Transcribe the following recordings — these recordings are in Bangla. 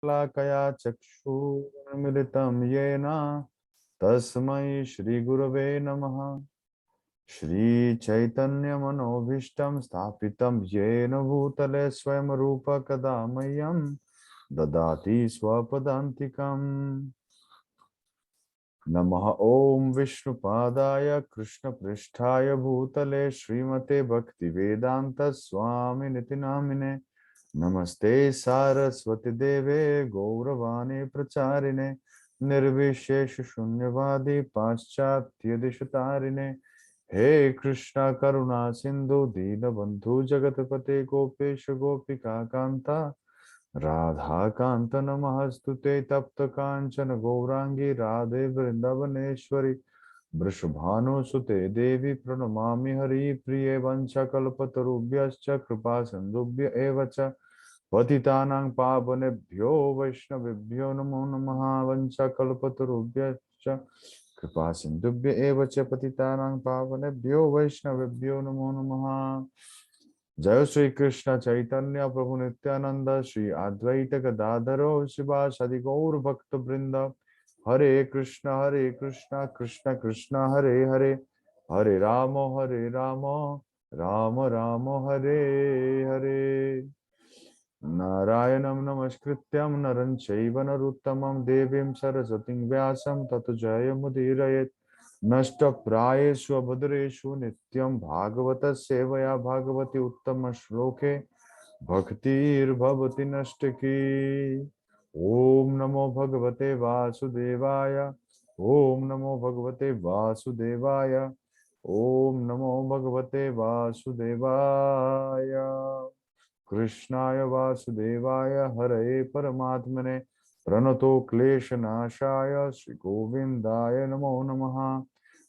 लाकया चक्षुर्मिलितं येन तस्मै श्रीगुरवे नमः। श्रीचैतन्यमनोभीष्टं स्थापितं येन भूतले स्वयं रूप कदा मह्यं ददाति स्वपदान्तिकम्। नमः ओं विष्णुपादाय कृष्णपृष्ठाय भूतले श्रीमते भक्तिवेदांत स्वामिनिति नामिने। नमस्ते सारस्वती देवे गौरवाणी प्रचारिणे निर्विशेष शून्यवादी पाश्चात्य दिशतारिणे। हे कृष्णा करुणा सिंधु दीनबंधु जगतपते गोपेश गोपिका कांता राधा कांत नमस्तुते तप्त कांचन गौरांगी राधे वृंदावनेश्वरी वृषभानुसुते देवी प्रणमामि हरिप्रिये वंशकल्पतरुभ्यश्च कृपा सिन्धुभ्य एव च पतितानां पावनेभ्यो वैष्णवेभ्यो नमो नमः। वंशकल्पतरुभ्यश्च कृपा सिन्धुभ्य एव च पतितानां पावनेभ्यो वैष्णवेभ्यो नमो नमः। जय श्री कृष्ण चैतन्य प्रभु नित्यानंद श्री अद्वैत गदाधरो शिवासादि गौर भक्त वृंद। हरे कृष्ण कृष्ण कृष्ण हरे हरे हरे राम राम राम हरे हरे। नारायणं नमस्कृत्यं नरं चैव नरोत्तमं देवीं सरस्वतीं व्यासं ततो जयमुदीरयेत्। नष्टप्रायेषु अभद्रेषु नित्यं भागवत सेवया भागवती उत्तम श्लोके भक्तिर्भवति नष्टकी। ओम नमो भगवते वासुदेवाय ओम नमो भगवते वासुदेवाय ओम नमो भगवते वासुदेवाय। कृष्णाय वासुदेवाय हरे परमात्मने प्रणतो क्लेशनाशाय श्री गोविंदाय नमो नमः।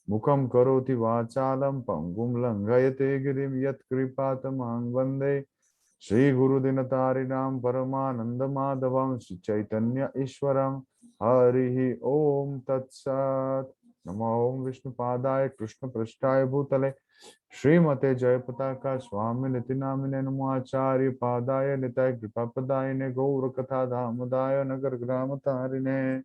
मुखं करोति वाचालं पंगुं लंघयते गिरिं यत्कृपातमहं वन्दे श्री गुरुदिनतारिणां परमानन्दमाधवं श्री चैतन्य ईश्वरं। हरि ओम तत्सत्। नमो ओं विष्णुपादाय कृष्णपृष्ठाय भूतले श्रीमते जयपताका स्वामिनिति नामिने। नमो आचार्य पादाय निताय कृपापदायिने गौर कथा दामोदाय नगर ग्राम तारिणे।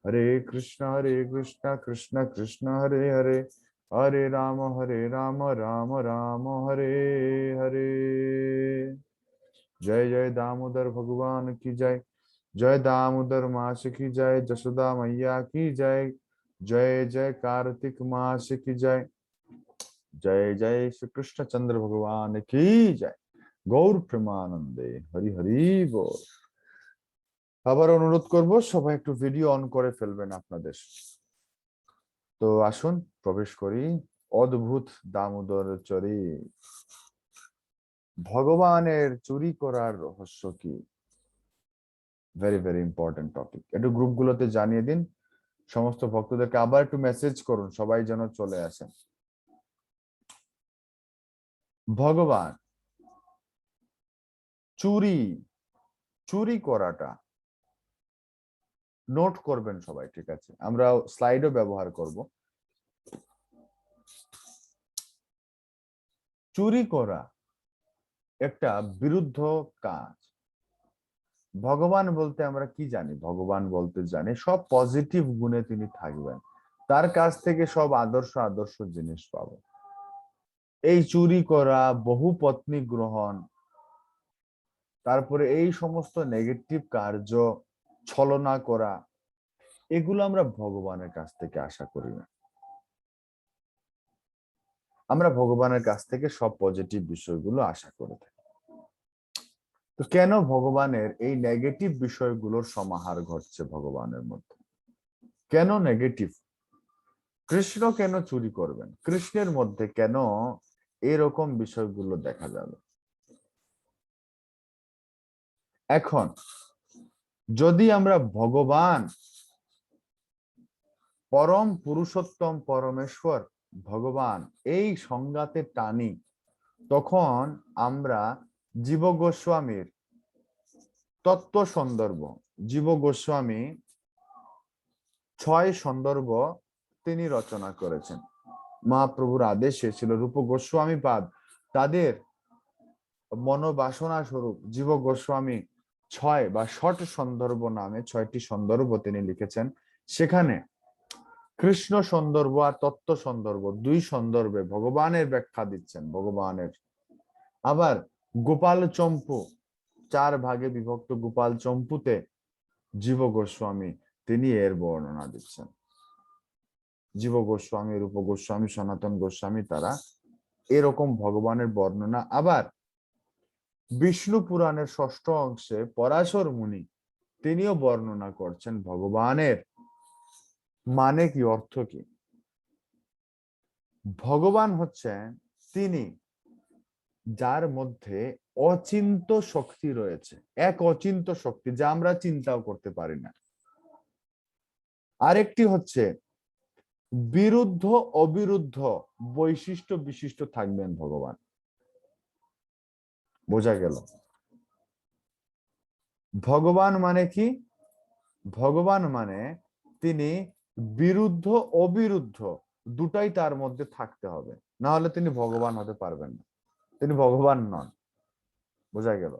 हरे कृष्ण कृष्ण कृष्ण हरे हरे हरे राम राम राम हरे हरे। जय जय दामोदर भगवान की जय। जय दामोदर मास की जय। जसोदा मैया की जय। जय जय कार्तिक मास की जय। जय जय श्री कृष्ण चंद्र भगवान की जय। गौर प्रेमानंदे हरि हरि बोल। আবার অনুরোধ করব সবাই একটু ভিডিও অন করে ফেলবেন আপনাদের। তো আসুন প্রবেশ করি অদ্ভুত দামোদর চরিত। ভগবানের চুরি করার রহস্য কি? Very very important topic. একটু গ্রুপগুলোতে জানিয়ে দিন, সমস্ত ভক্তদেরকে আবার একটু মেসেজ করুন, সবাই যেন চলে আসেন। ভগবান চুরি চুরি করাটা নোট করবেন সবাই, ঠিক আছে? আমরা স্লাইডও ব্যবহার করব। চুরি করা একটা বিরুদ্ধ কাজ। ভগবান বলতে আমরা কি জানি? ভগবান বলতে জানি সব পজিটিভ গুণে তিনি থাকবেন, তার কাছ থেকে সব আদর্শ আদর্শ জিনিস পাবো। এই চুরি করা, বহু পত্নী গ্রহণ, তারপরে এই সমস্ত নেগেটিভ কার্য, ছলনা করা, এগুলো আমরা ভগবানের কাছ থেকে আশা করি না। আমরা ভগবানের কাছ থেকে সব পজিটিভ বিষয়গুলো আশা করে থাকি। তো কেন ভগবানের এই নেগেটিভ বিষয়গুলোর সমাহার ঘটছে ভগবানের মধ্যে? কেন নেগেটিভ? কৃষ্ণ কেন চুরি করবেন? কৃষ্ণের মধ্যে কেন এরকম বিষয়গুলো দেখা যাবে? এখন যদি আমরা ভগবান পরম পুরুষোত্তম পরমেশ্বর ভগবান এই সংজ্ঞাতে টানি, তখন আমরা জীব গোস্বামীর তত্ত্ব সন্দর্ভ, জীব গোস্বামী 6 সন্দর্ভ তিনি রচনা করেছেন। মহাপ্রভুর আদেশে ছিল রূপ গোস্বামী পাদ তাদের মনোবাসনা স্বরূপ জীব গোস্বামী ছয় বা ষট সন্দর্ভ নামে 6টি সন্দর্ভ তিনি লিখেছেন। সেখানে কৃষ্ণ সন্দর্ভ আর তত্ত্ব সন্দর্ভ দুই সন্দর্ভে ভগবানের ব্যাখ্যা দিচ্ছেন ভগবানের। আবার গোপাল চম্পু 4 ভাগে বিভক্ত গোপাল চম্পুতে জীব গোস্বামী তিনি এর বর্ণনা দিচ্ছেন। জীব গোস্বামী, রূপ গোস্বামী, সনাতন গোস্বামী তারা এরকম ভগবানের বর্ণনা। আবার বিষ্ণু পুরাণের 6ষ্ঠ অংশে পরাশর মুনি তিনিও বর্ণনা করছেন ভগবানের মানে কি, অর্থ কি। ভগবান হচ্ছেন তিনি যার মধ্যে অচিন্ত শক্তি রয়েছে, এক অচিন্ত শক্তি যা আমরা চিন্তাও করতে পারি না। আরেকটি হচ্ছে বিরুদ্ধ অবিরুদ্ধ বৈশিষ্ট্য বিশিষ্ট থাকবেন ভগবান। বোঝা গেল ভগবান মানে কি? ভগবান মানে তিনি বিরুদ্ধ অবিরুদ্ধ দুটাই তার মধ্যে থাকতে হবে, না হলে তিনি ভগবান হতে পারবেন না, তিনি ভগবান নন। বোঝা গেল।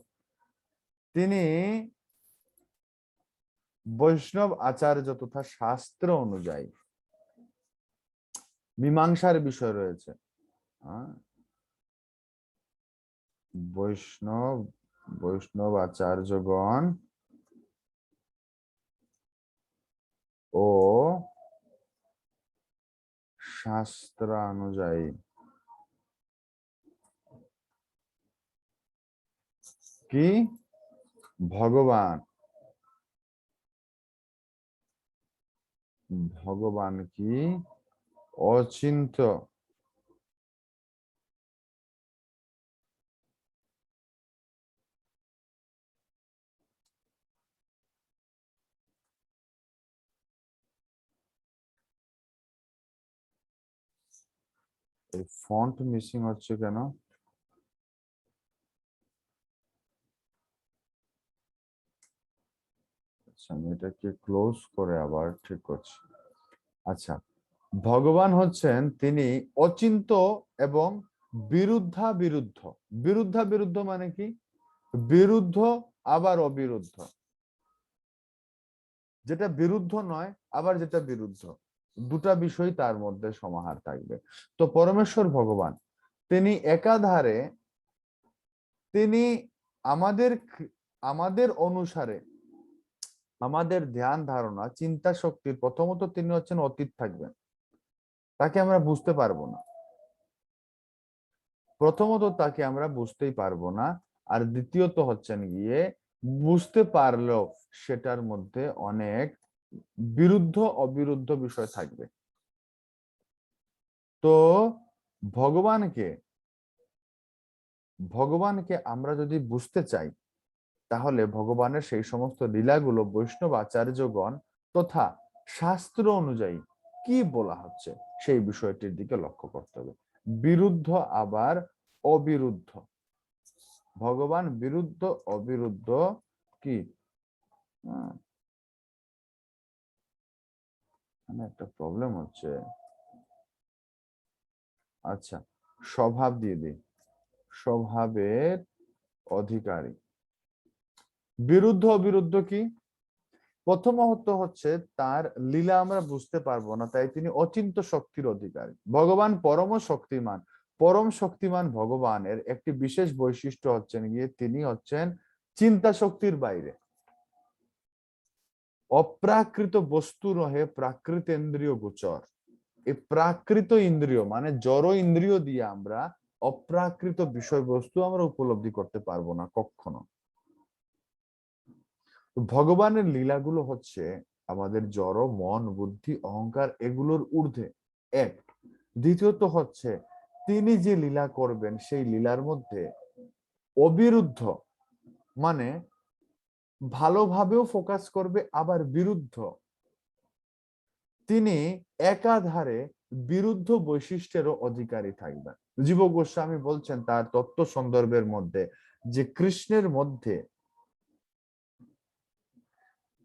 তিনি বৈষ্ণব আচার্য তথা শাস্ত্র অনুযায়ী মীমাংসার বিষয় রয়েছে। বৈষ্ণব আচার্যগণ ও শাস্ত্রানুযায়ী কি ভগবান কি অচিন্ত এই ফন্ট মিসিং হচ্ছে কেন? আচ্ছা, আমি এটাকে ক্লোজ করে আবার ঠিক করছি। আচ্ছা, ভগবান হচ্ছেন তিনি অচিন্ত এবং বিরুদ্ধা বিরুদ্ধ। বিরুদ্ধা বিরুদ্ধ মানে কি? বিরুদ্ধ আবার অবিরুদ্ধ, যেটা বিরুদ্ধ নয় আবার যেটা বিরুদ্ধ, দুটা বিষয় তার মধ্যে সমাহার থাকবে। তো পরমেশ্বর ভগবান তিনি একাধারে তিনি আমাদের আমাদের অনুসারে আমাদের ধ্যান ধারণা চিন্তা শক্তির প্রথমত তিনি হচ্ছেন অতীত থাকবেন, তাকে আমরা বুঝতে পারবো না। প্রথমত তাকে আমরা বুঝতেই পারবো না, আর দ্বিতীয়ত হচ্ছেন গিয়ে বুঝতে পারলেও সেটার মধ্যে অনেক বিরুদ্ধ অবিরুদ্ধ বিষয় থাকবে। তো ভগবানকে ভগবানকে আমরা যদি বুঝতে চাই তাহলে ভগবানের সেই সমস্ত লীলাগুলো বৈষ্ণব আচার্যগণ তথা শাস্ত্র অনুযায়ী কি বলা হচ্ছে সেই বিষয়টির দিকে লক্ষ্য করতে হবে। বিরুদ্ধ আবার অবিরুদ্ধ, ভগবান বিরুদ্ধ অবিরুদ্ধ কি একটা প্রবলেম হচ্ছে। আচ্ছা, স্বভাব দিয়ে দিই, স্বভাবের অধিকারী। বিরুদ্ধ অবিরুদ্ধ কি? প্রথমত হচ্ছে তার লীলা আমরা বুঝতে পারবো না, তাই তিনি অচিন্ত শক্তির অধিকারী। ভগবান পরম শক্তিমান। পরম শক্তিমান ভগবানের একটি বিশেষ বৈশিষ্ট্য হচ্ছেন গিয়ে তিনি হচ্ছেন চিন্তা শক্তির বাইরে। অপ্রাকৃত বস্তু নহে প্রাকৃত ইন্দ্রিয় গোচর। এই প্রাকৃত ইন্দ্রিয় মানে জড় ইন্দ্রিয় দিয়ে আমরা অপ্রাকৃত বিষয়বস্তু আমরা উপলব্ধি করতে পারবো না কখনো। ভগবানের লীলাগুলো হচ্ছে আমাদের জড় মন বুদ্ধি অহংকার এগুলোর ঊর্ধ্বে এক। দ্বিতীয়ত হচ্ছে তিনি যে লীলা করবেন সেই লীলার মধ্যে অবিরুদ্ধ মানে ভালোভাবেও ফোকাস করবে, আবার বিরুদ্ধ তিনি একাধারে বিরুদ্ধ বৈশিষ্ট্যেরও অধিকারী থাকবেন। জীব গোস্বামী বলছেন তার তত্ত্ব সন্দর্ভের মধ্যে যে কৃষ্ণের মধ্যে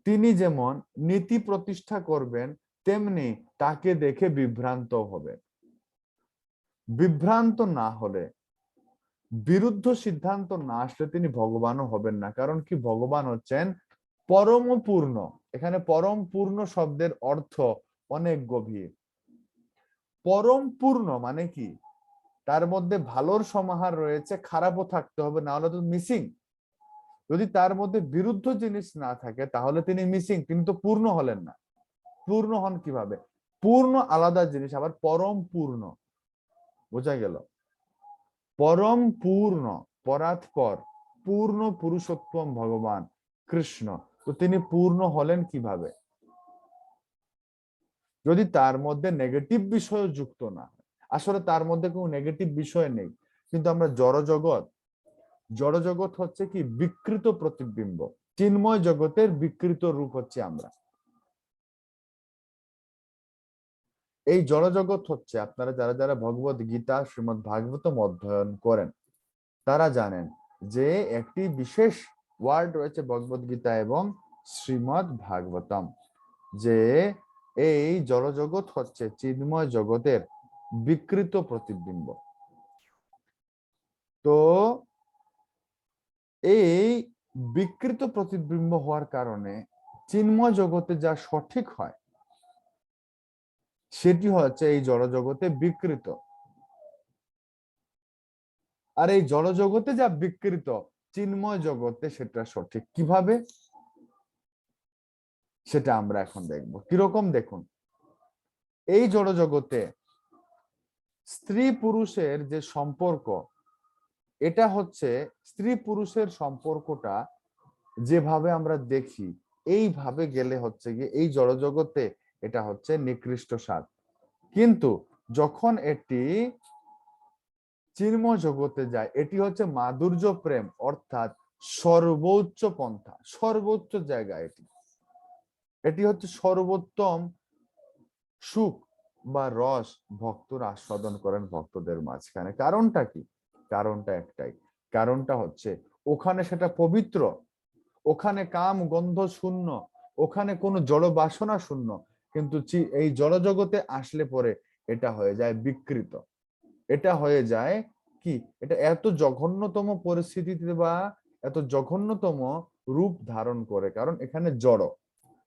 তিনি যেমন নীতি প্রতিষ্ঠা করবেন তেমনি তাকে দেখে বিভ্রান্ত হবে। বিভ্রান্ত না হলে বিরুদ্ধ সিদ্ধান্ত না আসলে তিনি ভগবানও হবেন না। কারণ কি, ভগবান হচ্ছেন পরম পূর্ণ। এখানে পরম পূর্ণ শব্দের অর্থ অনেক গভীর। পরম পূর্ণ মানে কি, তার মধ্যে ভালোর সমাহার রয়েছে, খারাপও থাকতে হবে, না হলে তো মিসিং। যদি তার মধ্যে বিরুদ্ধ জিনিস না থাকে তাহলে তিনি মিসিং, তিনি তো পূর্ণ হলেন না। পূর্ণ হন কিভাবে? পূর্ণ আলাদা জিনিস, আবার পরম পূর্ণ, বোঝা গেল? পরম পূর্ণ, পরাৎপর, পূর্ণ পুরুষোত্তম ভগবান কৃষ্ণ। তো তিনি পূর্ণ হলেন কিভাবে? যদি তার মধ্যে নেগেটিভ বিষয় যুক্ত না হয়। আসলে তার মধ্যে কোনো নেগেটিভ বিষয় নেই, কিন্তু আমরা জড়জগৎ হচ্ছে কি বিকৃত প্রতিবিম্ব। চিন্ময় জগতের বিকৃত রূপ হচ্ছে আমরা। এই জড়জগৎ হচ্ছে, আপনারা যারা যারা ভগবত গীতা শ্রীমদ ভাগবতম অধ্যয়ন করেন তারা জানেন যে একটি বিশেষ ওয়ার্ড রয়েছে ভগবত গীতা এবং শ্রীমদ ভাগবতম, যে এই জড়জগৎ হচ্ছে চিন্ময় জগতের বিকৃত প্রতিবিম্ব। তো এই বিকৃত প্রতিবিম্ব হওয়ার কারণে চিন্ময় জগতে যা সঠিক হয় সেটি হচ্ছে এই জড়জগতে বিকৃত। আর এই জড়জগতে যা বিকৃত চিন্ময় জগতে সেটা সঠিক কিভাবে, সেটা আমরা এখন দেখব। কিরকম দেখুন, এই জড়জগতে স্ত্রী পুরুষের যে সম্পর্ক, এটা হচ্ছে স্ত্রী পুরুষের সম্পর্কটা যেভাবে আমরা দেখি এইভাবে গেলে হচ্ছে গিয়ে এই জড়জগতে এটা হচ্ছে নিকৃষ্ট স্বাদ। কিন্তু যখন এটি চিন্ময় জগতে যায় এটি হচ্ছে মাধুর্য প্রেম, অর্থাৎ সর্বোচ্চ পন্থা, সর্বোচ্চ জায়গা। এটি হচ্ছে সর্বোত্তম সুখ বা রস ভক্তরা আস্বাদন করেন ভক্তদের মাঝখানে। কারণটা কি? কারণটা একটাই, কারণটা হচ্ছে ওখানে সেটা পবিত্র, ওখানে কাম গন্ধ শূন্য, ওখানে কোনো জড় বাসনা শূন্য। কিন্তু এই জড়জগতে আসলে পরে এটা হয়ে যায় বিকৃত। এটা হয়ে যায় কি, এটা এত জঘন্যতম পরিস্থিতিতে বা এত জঘন্যতম রূপ ধারণ করে, কারণ এখানে জড়,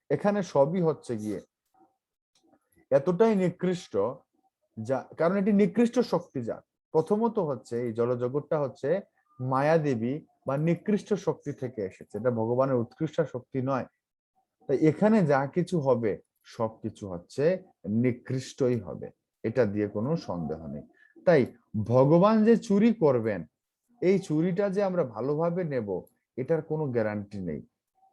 এখানে সবই হচ্ছে গিয়ে এতটাই নিকৃষ্ট, যা কারণ এটি নিকৃষ্ট শক্তি। যা প্রথমত হচ্ছে এই জড়জগৎটা হচ্ছে মায়া দেবী বা নিকৃষ্ট শক্তি থেকে এসেছে, এটা ভগবানের উৎকৃষ্ট শক্তি নয়। তাই এখানে যা কিছু হবে সবকিছু হচ্ছে নিকৃষ্টই হবে, এটা দিয়ে কোনো সন্দেহ নেই। তাই ভগবান যে চুরি করবেন, এই চুরিটা যে আমরা ভালোভাবে নেব এটার কোনো গ্যারান্টি নেই।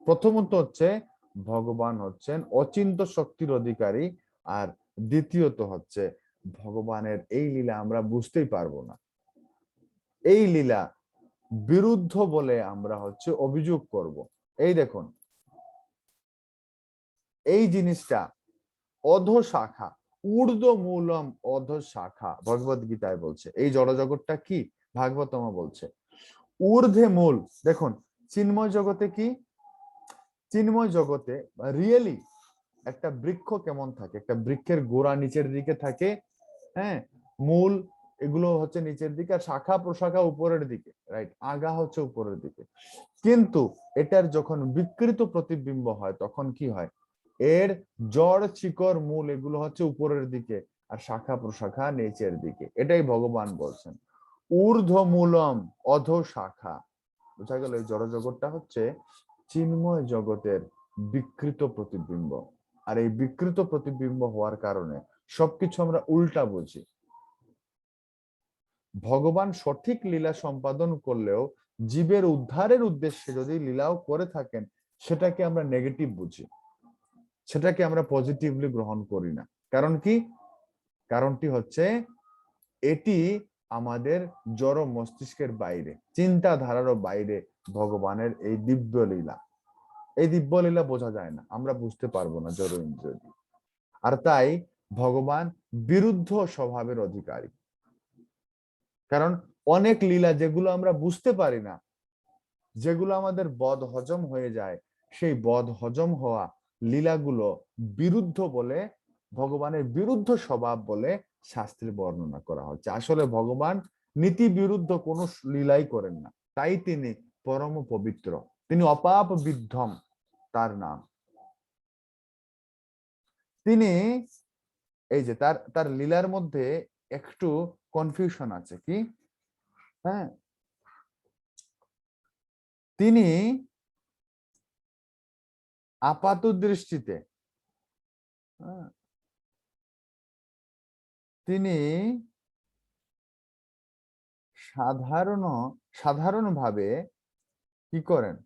প্রথমত হচ্ছে ভগবান হচ্ছেন অচিন্ত শক্তির অধিকারী, আর দ্বিতীয়ত হচ্ছে ভগবানের এই লীলা আমরা বুঝতেই পারবো না। এই লীলা বিরুদ্ধ বলে আমরা হচ্ছে অভিযোগ করব। এই দেখুন, এই জিনিসটা অধো শাখা, ঊর্ধ্ব মূলম অধো শাখা, ভগবত গীতায় বলছে। এই জড়জগৎটা কি, ভাগবতম বলছে ঊর্ধ্বে মূল। দেখুন চিন্ময় জগতে কি, চিন্ময় জগতে রিয়েলি একটা বৃক্ষ কেমন থাকে, একটা বৃক্ষের গোড়া নিচের দিকে থাকে, হ্যাঁ, মূল এগুলো হচ্ছে নিচের দিকে, আর শাখা প্রশাখা উপরের দিকে, রাইট, আগা হচ্ছে উপরের দিকে। কিন্তু এটার যখন বিকৃত প্রতিবিম্ব হয় তখন কি হয়, এর জড় শিকড় মূল এগুলো হচ্ছে উপরের দিকে আর শাখা প্রশাখা নিচের দিকে। এটাই ভগবান বলছেন ঊর্ধ্ব মূলম অধো শাখা। বোঝা গেল, এই জড় জগৎটা হচ্ছে চিন্ময় জগতের বিকৃত প্রতিবিম্ব। আর এই বিকৃত প্রতিবিম্ব হওয়ার কারণে সবকিছু আমরা উল্টা বুঝি। ভগবান সঠিক লীলা সম্পাদন করলেও জীবের উদ্ধারের উদ্দেশ্যে যদি লীলাও করে থাকেন সেটাকে আমরা নেগেটিভ বুঝি, সেটাকে আমরা পজিটিভলি গ্রহণ করি না। কারণ কি, কারণটি হচ্ছে এটি আমাদের জড় মস্তিষ্কের বাইরে, চিন্তাধারারও বাইরে ভগবানের এই দিব্য লীলা। এই দিব্য লীলা বোঝা যায় না, আমরা বুঝতে পারবো না জড় ইন্দ্রিয় দিয়ে। আর তাই ভগবান বিরুদ্ধ স্বভাবের অধিকারী। কারণ অনেক লীলা যেগুলো আমরা বুঝতে পারি না, যেগুলো আমাদের বদ হজম হয়ে যায়, সেই বদ হজম হওয়া লীলাগুলো বিরুদ্ধ বলে, ভগবানের বিরুদ্ধ স্বভাব বলে শাস্ত্রে বর্ণনা করা হচ্ছে। আসলে ভগবান নীতি বিরুদ্ধ কোন লীলাই করেন না, তাই তিনি পরম পবিত্র, তিনি অপাপ বিদ্ধম তার নাম। তিনি এই যে তার তার লীলার মধ্যে একটু কনফিউশন আছে কি, হ্যাঁ, তিনি আপাত দৃষ্টিতে তিনি সাধারণভাবে কি করেন,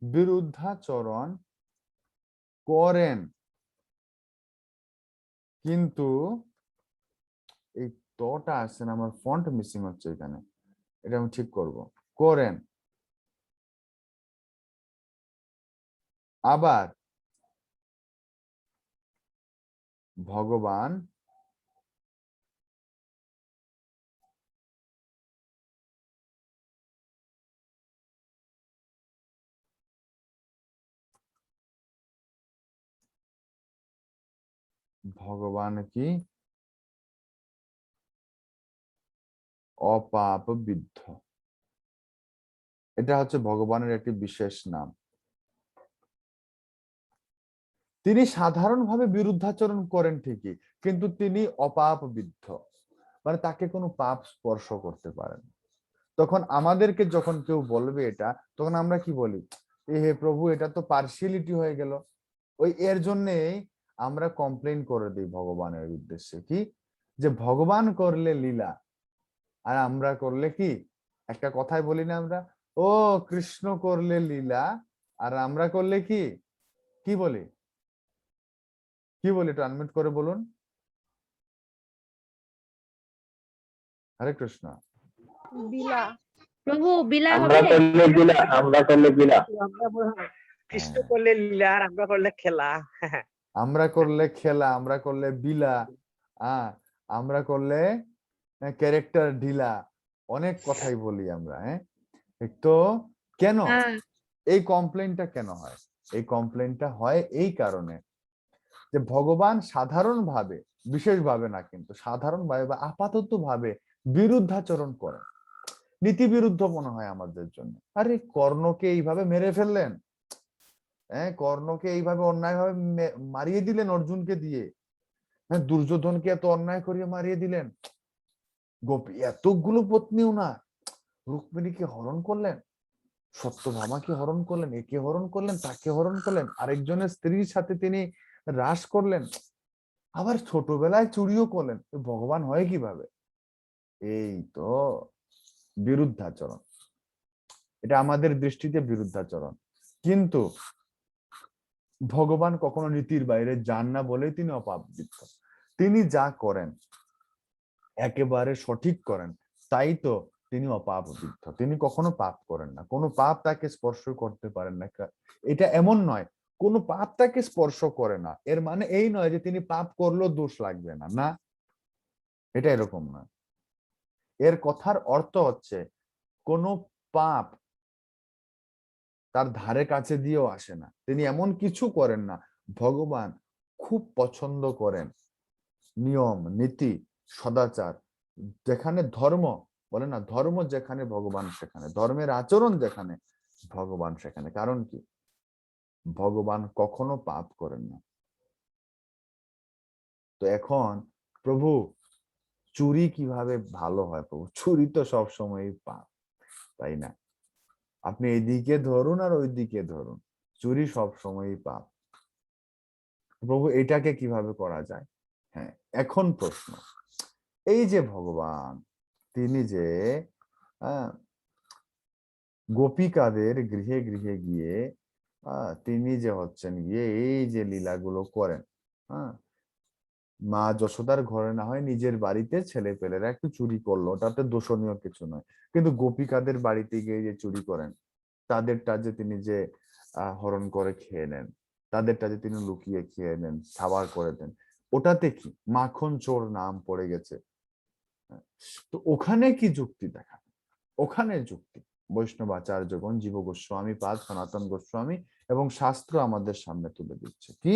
বিরুদ্ধাচরণ করেন, কিন্তু এই তটা আসছে না, আমার ফন্ট মিসিং হচ্ছে এখানে, এটা আমি ঠিক করব, করেন। আবার ভগবান কি অপাপ বিদ্ধ, এটা হচ্ছে ভগবানের একটি বিশেষ নাম। তিনি সাধারণভাবে বিরুদ্ধাচরণ করেন ঠিকই, কিন্তু তিনি অপাপ বিদ্ধ, মানে তাকে কোনো পাপ স্পর্শ করতে পারেন। তখন আমাদেরকে যখন কেউ বলবে এটা, তখন আমরা কি বলি, এ হে প্রভু, এটা তো পার্সিয়ালিটি হয়ে গেল। ওই এর জন্যেই আমরা কমপ্লেন করে দিই ভগবানের উদ্দেশ্যে, কি যে ভগবান করলে লীলা আর আমরা করলে কি, একটা কথাই বলি না আমরা, ও কৃষ্ণ করলে লীলা আর আমরা করলে কি, কি বলি, কি বলি, একটু আনমিউট করে বলুন। হরে কৃষ্ণ। বিলা। প্রভু বিলা আমরা হবে। করলে বিলা, আমরা করলে বিলা। কৃষ্ণ করলে লীলা আর আমরা করলে খেলা। আমরা করলে খেলা, আমরা করলে বিলা, আমরা করলে ক্যারেক্টার ঢিলা, অনেক কথাই বলি আমরা। হ্যাঁ, তো কেন এই কমপ্লেনটা কেন হয়? এই কমপ্লেনটা হয় এই কারণে যে ভগবান সাধারণভাবে, বিশেষভাবে না কিন্তু সাধারণভাবে বা আপাতত ভাবে বিরুদ্ধাচরণ করেন, নীতি বিরুদ্ধ মনে হয় আমাদের জন্য। আরে কর্ণকে এইভাবে মেরে ফেললেন, হ্যাঁ, কর্ণকে এইভাবে অন্যায়ভাবে মারিয়ে দিলেন অর্জুনকে দিয়ে, হ্যাঁ, দুর্যোধনকে এত অন্যায় করিয়ে মারিয়ে দিলেন, গোপী এতগুলো পত্নী উনার, রুক্মিণীকে হরণ করলেন, সত্যভামাকে হরণ করলেন, একে হরণ করলেন, তাকে হরণ করলেন, আরেকজনের স্ত্রীর সাথে তিনি রাস করলেন, আবার ছোটবেলায় চুরিও করলেন। ভগবান হয় কিভাবে? এই তো বিরুদ্ধাচরণ, এটা আমাদের দৃষ্টিতে বিরুদ্ধাচরণ। কিন্তু ভগবান কখনো নীতির বাইরে যান না বলেই তিনি অপাপবিদ্ধ। তিনি যা করেন একেবারে সঠিক করেন, তাই তো তিনি অপাপবিদ্ধ। তিনি কখনো পাপ করেন না, কোনো পাপ তাকে স্পর্শ করতে পারেন না। এটা এমন নয় কোনো পাপ তাকে স্পর্শ করে না, এর মানে এই নয় যে তিনি পাপ করলেও দোষ লাগবে না, না, এটা এরকম নয়। এর কথার অর্থ হচ্ছে কোন পাপ তার ধারে কাছে দিয়েও আসে না, তিনি এমন কিছু করেন না। ভগবান খুব পছন্দ করেন নিয়ম নীতি সদাচার, যেখানে ধর্ম বলে না, ধর্ম যেখানে ভগবান সেখানে, ধর্মের আচরণ যেখানে ভগবান সেখানে। কারণ কি, ভগবান কখনো পাপ করেন না। তো এখন প্রভু চুরি কিভাবে ভালো হয়? প্রভু চুরি তো সবসময়ই পাপ, তাই না? আপনি এইদিকে ধরুন আর ওই দিকে ধরুন, চুরি সবসময়ই পাপ। প্রভু এটাকে কিভাবে করা যায়? হ্যাঁ, এখন প্রশ্ন, এই যে ভগবান তিনি যে গোপিকাদের গৃহে গৃহে গিয়ে তিনি যে হচ্ছেন গিয়ে এই যে লীলাগুলো করেন, মা যশোদার ঘরে না হয় নিজের বাড়িতে ছেলে পেলেরা একটু চুরি করলো, ওটাতে দোষণীয় কিছু নয়, কিন্তু গোপিকাদের বাড়িতে গিয়ে যে চুরি করেন, তাদেরটা যে তিনি যে হরণ করে খেয়ে নেন, তাদেরটা যে তিনি লুকিয়ে খেয়ে নেন, সাবার করে দেন, ওটাতে কি মাখন চোর নাম পড়ে গেছে। তো ওখানে কি যুক্তি দেখা? ওখানে যুক্তি বৈষ্ণব আচার্যগণ, জীব গোস্বামী পাদ, সনাতন গোস্বামী এবং শাস্ত্র আমাদের সামনে তুলে দিচ্ছে কি,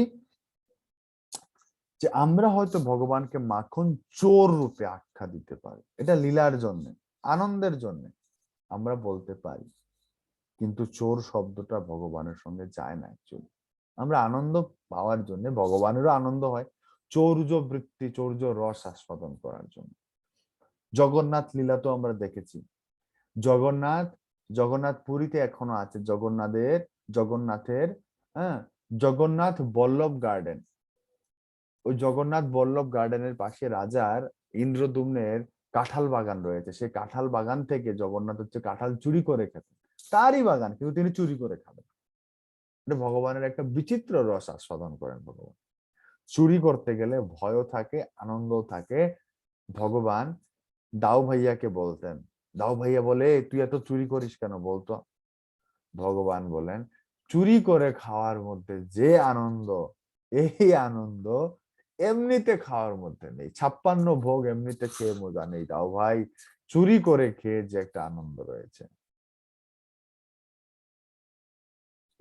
যে আমরা হয়তো ভগবানকে মাখন চোর রূপে আখ্যা দিতে পারি, এটা লীলার জন্য, আনন্দের জন্য আমরা বলতে পারি, কিন্তু চোর শব্দটা ভগবানের সঙ্গে যায় না। অ্যাকচুয়ালি আমরা আনন্দ পাওয়ার জন্য, ভগবানেরও আনন্দ হয় চৌর্য বৃত্তি, চৌর্য রস আস্বাদন করার জন্য। জগন্নাথ লীলা তো আমরা দেখেছি। জগন্নাথ জগন্নাথ পুরীতে এখনো আছে, জগন্নাথের হ্যাঁ, জগন্নাথ বল্লভ গার্ডেন। ওই জগন্নাথ বল্লভ গার্ডেনের পাশে রাজার ইন্দ্রদ্যুম্নের কাঁঠাল বাগান রয়েছে। সেই কাঁঠাল বাগান থেকে জগন্নাথ হচ্ছে কাঁঠাল চুরি করে খেতেন, তারই বাগান, কিন্তু তিনি চুরি করে খাবেন। এটা ভগবানের একটা বিচিত্র রস আস্বাদন করেন ভগবান। চুরি করতে গেলে ভয়ও থাকে, আনন্দও থাকে। ভগবান দাও ভাইয়াকে বলতেন, দাও ভাইয়া বলে তুই এত চুরি করিস কেন বলতো। ভগবান বলেন চুরি করে খাওয়ার মধ্যে যে আনন্দ, এই আনন্দ এমনিতে খাওয়ার মধ্যে নেই। 56 ভোগ এমনিতে খেয়ে মজা নেই দাও ভাই, চুরি করে খেয়ে যে একটা আনন্দ রয়েছে।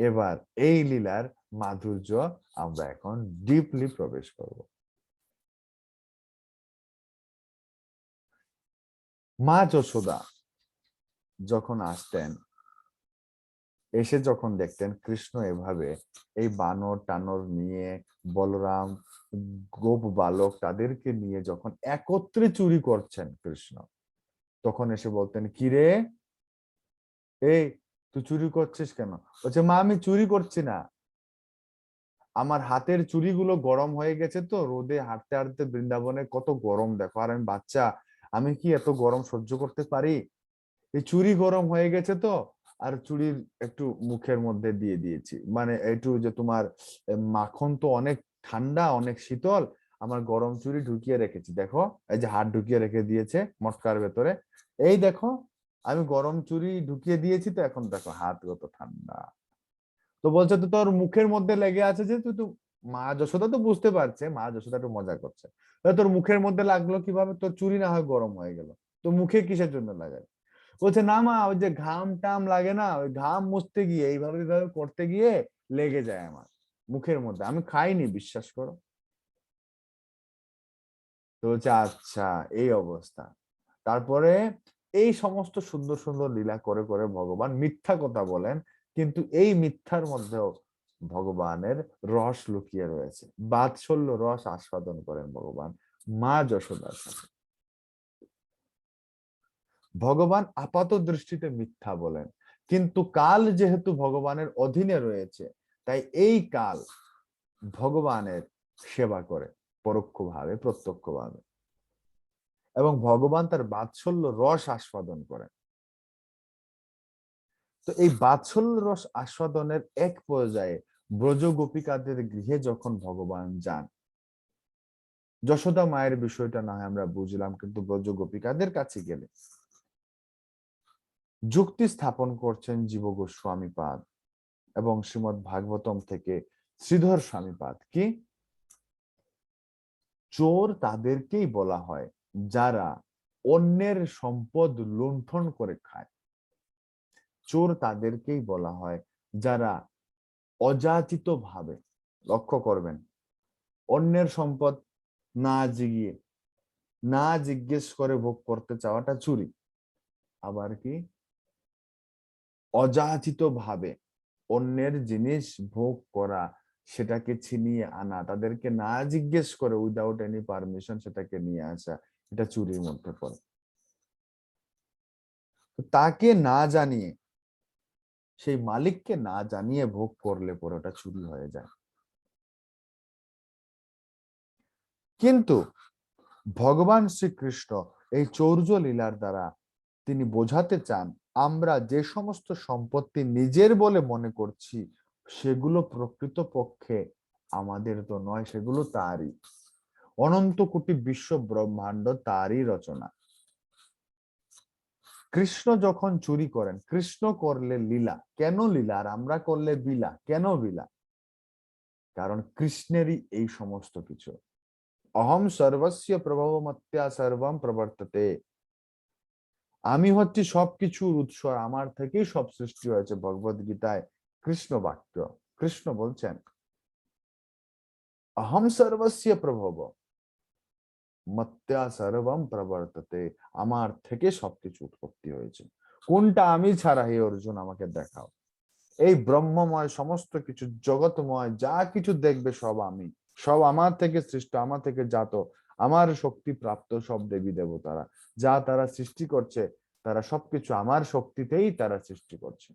এবার এই লীলার মাধুর্য আমরা এখন ডিপলি প্রবেশ করব। মা যশোদা যখন আসতেন, এসে যখন দেখতেন কৃষ্ণ এভাবে এই বানর টানর নিয়ে, বলরাম গোপ বালক তাদেরকে নিয়ে যখন একত্রে চুরি করছেন কৃষ্ণ, তখন এসে বলতেন কিরে, এই তুই চুরি করছিস কেন? বলছে মা আমি চুরি করছি না, আমার হাতের চুড়িগুলো গরম হয়ে গেছে, তো রোদে হাঁটতে হাঁটতে বৃন্দাবনে কত গরম দেখো, আর আমি বাচ্চা, আমি কি এত গরম সহ্য করতে পারি? এই চুড়ি গরম হয়ে গেছে তো, আর চুড়ির একটু মুখের মধ্যে দিয়ে দিয়েছি, মানে একটু যে তোমার মাখন তো অনেক ঠান্ডা অনেক শীতল, আমার গরম চুড়ি ঢুকিয়ে রেখেছি, দেখো এই যে হাত ঢুকিয়ে রেখে দিয়েছে মটকার ভেতরে, এই দেখো আমি গরম চুড়ি ঢুকিয়ে দিয়েছি, তো এখন দেখো হাত কত ঠান্ডা। তো বলছে তো তোর মুখের মধ্যে লেগে আছে যে তুই তো, মা যশোদা তো বুঝতে পারছে, মা যশোদা একটু মজা করছে, তোর মুখের মধ্যে লাগলো কিভাবে? তোর চুড়ি না হয় গরম হয়ে গেল, তো মুখে কিসের জন্য লাগাই? বলছে না মা, ওই যে ঘাম টাম লাগে না, ওই ঘাম মুছতে গিয়ে এইভাবে এইভাবে করতে গিয়ে লেগে যায় আমার মুখের মধ্যে, আমি খাইনি বিশ্বাস করো। তো বলছে আচ্ছা এই অবস্থা। তারপরে এই সমস্ত সুন্দর সুন্দর লীলা করে করে ভগবান মিথ্যা কথা বলেন, কিন্তু এই মিথ্যার মধ্যেও ভগবানের রস লুকিয়ে রয়েছে, বাৎসল্য রস আস্বাদন করেন ভগবান মা যশোদার সাথে। ভগবান আপাত দৃষ্টিতে মিথ্যা বলেন, কিন্তু কাল যেহেতু ভগবানের অধীনে রয়েছে, তাই এই কাল ভগবানের সেবা করে পরোক্ষভাবে প্রত্যক্ষভাবে, এবং ভগবান তার বাৎসল্য রস আস্বাদন করেন। তো এই বাৎসল্য রস আস্বাদনের এক পর্যায়ে ব্রজ গোপিকাদের গৃহে যখন ভগবান যান, যশোদা মায়ের বিষয়টা না হয় আমরা বুঝলাম, কিন্তু ব্রজ গোপিকাদের কাছে গেলে যুক্তি স্থাপন করছেন জীব গোস্বামীপাদ এবং শ্রীমৎ ভাগবতম থেকে শ্রীধর স্বামীপাদ, কি চোর তাদেরকেই বলা হয় যারা অন্যের সম্পদ লুণ্ঠন করে খায়। চোর তাদেরকেই বলা হয় যারা অযাচিত ভাবে, লক্ষ্য করবেন, অন্যের সম্পদ না জিগিয়ে না জিজ্ঞেস করে ভোগ করতে চাওয়াটা চুরি। আবার কি অযাচিত ভাবে অন্যের জিনিস ভোগ করা, সেটাকে ছিনিয়ে আনা, তাদেরকে না জিজ্ঞেস করে উইদাউট এনি পারমিশন সেটাকে নিয়ে আসা, এটা চুরির মধ্যে পড়ে। তো তাকে না জানিয়ে, সেই মালিককে না জানিয়ে ভোগ করলে পরে ওটা চুরি হয়ে যায়। কিন্তু ভগবান শ্রীকৃষ্ণ এই চৌর্য লীলার দ্বারা তিনি বোঝাতে চান, আমরা যে সমস্ত সম্পত্তি নিজের বলে মনে করছি সেগুলো প্রকৃত পক্ষে আমাদের তো নয়, সেগুলো তারই, অনন্ত কোটি বিশ্ব ব্রহ্মাণ্ড তারই রচনা। কৃষ্ণ যখন চুরি করেন, কৃষ্ণ করলে লীলা, কেন লীলা? আর আমরা করলে বিলা, কেন বিলা? কারণ কৃষ্ণেরই এই সমস্ত কিছু। অহম সর্বস্য প্রভবমত্যা সর্বম প্রবর্ততে, আমি হচ্ছি সবকিছুর উৎস, আমার থেকেই সব সৃষ্টি হয়েছে, ভগবদ গীতায় কৃষ্ণ বাক্য। কৃষ্ণ বলছেন अहम सर्वस्य प्रभव মত্ত্যা সর্বম প্রবর্ততে, আমার থেকে সবকিছু উৎপত্তি হয়েছে। কোনটা আমি ছাড়া হে অর্জুন আমাকে দেখাও। এই ব্রহ্মময় সমস্ত কিছু, জগৎময় যা কিছু দেখবে সব আমি, সব আমার থেকে সৃষ্ট, আমার থেকে জাত, আমার শক্তি প্রাপ্ত সব দেবী দেবতারা যা তারা সৃষ্টি করছে, তারা সবকিছু আমার শক্তিতেই তারা সৃষ্টি করছে।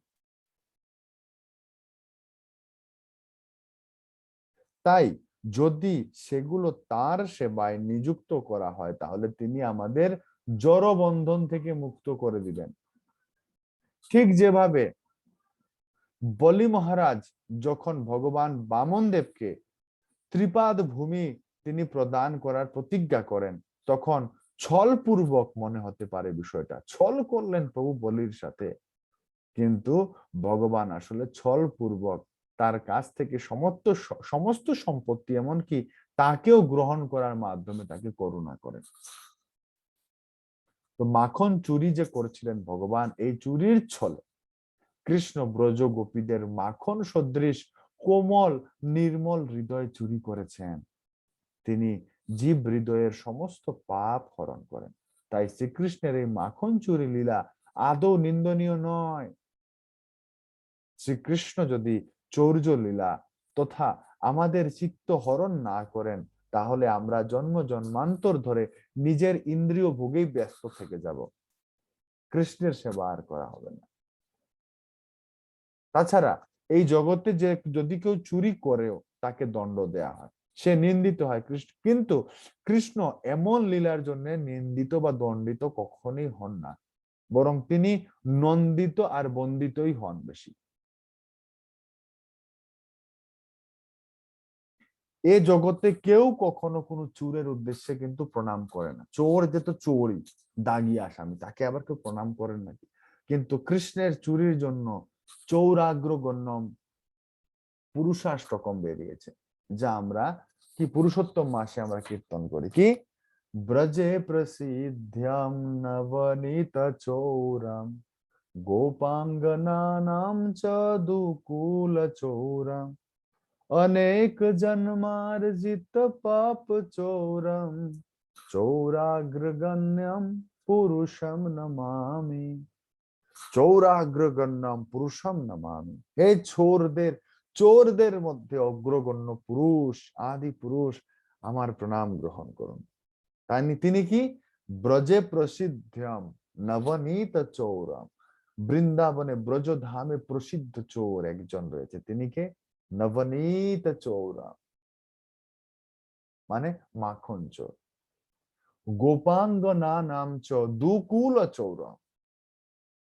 তাই যদি সেগুলো তার সেবায় নিযুক্ত করা হয় তাহলে তিনি আমাদের জড় বন্ধন থেকে মুক্ত করে দিবেন। ঠিক যেভাবে বলি মহারাজ যখন ভগবান বামন দেবকে ত্রিপাদ ভূমি তিনি প্রদান করার প্রতিজ্ঞা করেন, তখন ছল পূর্বক মনে হতে পারে বিষয়টা, ছল করলেন প্রভু বলির সাথে, কিন্তু ভগবান আসলে ছল পূর্বক তার কাছ থেকে সমস্ত সম্পত্তি এমনকি তাকেও গ্রহণ করার মাধ্যমে তাকে করুণা করেন। তো মাখন চুরি যে করেছিলেন ভগবান, এই চুরির ছলে কৃষ্ণ ব্রজ গোপীদের মাখন সদৃশ কোমল নির্মল হৃদয় চুরি করেছেন। তিনি জীব হৃদয়ের সমস্ত পাপ হরণ করেন। তাই শ্রীকৃষ্ণের এই মাখন চুরি লীলা আদৌ নিন্দনীয় নয়। শ্রীকৃষ্ণ যদি চৌর্য লীলা তথা আমাদের চিত্ত হরণ না করেন তাহলে আমরা জন্ম জন্মান্তর ধরে নিজের ইন্দ্রিয় ভোগেই ব্যস্ত থেকে যাব, কৃষ্ণের সেবা আর করা হবে না। তাছাড়া এই জগতে যে যদি কেউ চুরি করেও তাকে দণ্ড দেয়া হয়, সে নিন্দিত হয় কৃষ্ণ, কিন্তু কৃষ্ণ এমন লীলার জন্য নিন্দিত বা দণ্ডিত কখনোই হন না, বরং তিনি নন্দিত আর বন্দিতই হন বেশি। এ জগতে কেউ কখনো কোনো চোরের উদ্দেশ্যে কিন্তু প্রণাম করে না। চোর যে তো চোরই, দাগি আসামি, তাকে আবার কেউ প্রণাম করেন নাকি? কিন্তু কৃষ্ণের চুরির জন্য চৌরাগ্র গণ্যম পুরুষাষ্টকম বেরিয়েছে, যা আমরা কি পুরুষোত্তম মাসে আমরা কীর্তন করি, কি ব্রজে প্রসিদ্ধ্যম নবনীত চৌরম গোপাঙ্গনানাম চ দুকুল চৌরম অনেক জন্মার্জিত পাপ চৌরম চৌরাগ্রগণ্যম পুরুষম নমামি। চৌরাগ্রগণ্যম পুরুষম নমামি, হে চোরদের মধ্যে অগ্রগণ্য পুরুষ, আদি পুরুষ, আমার প্রণাম গ্রহণ করুন। তাই তিনি কি ব্রজে প্রসিদ্ধম নবনীত চৌরম, বৃন্দাবনে ব্রজধামে প্রসিদ্ধ চোর একজন রয়েছে, তিনি কে নবনীত চৌরম, মানে মাখন চোর। গোপাঙ্গনা নাম চ দুকুল চৌরম,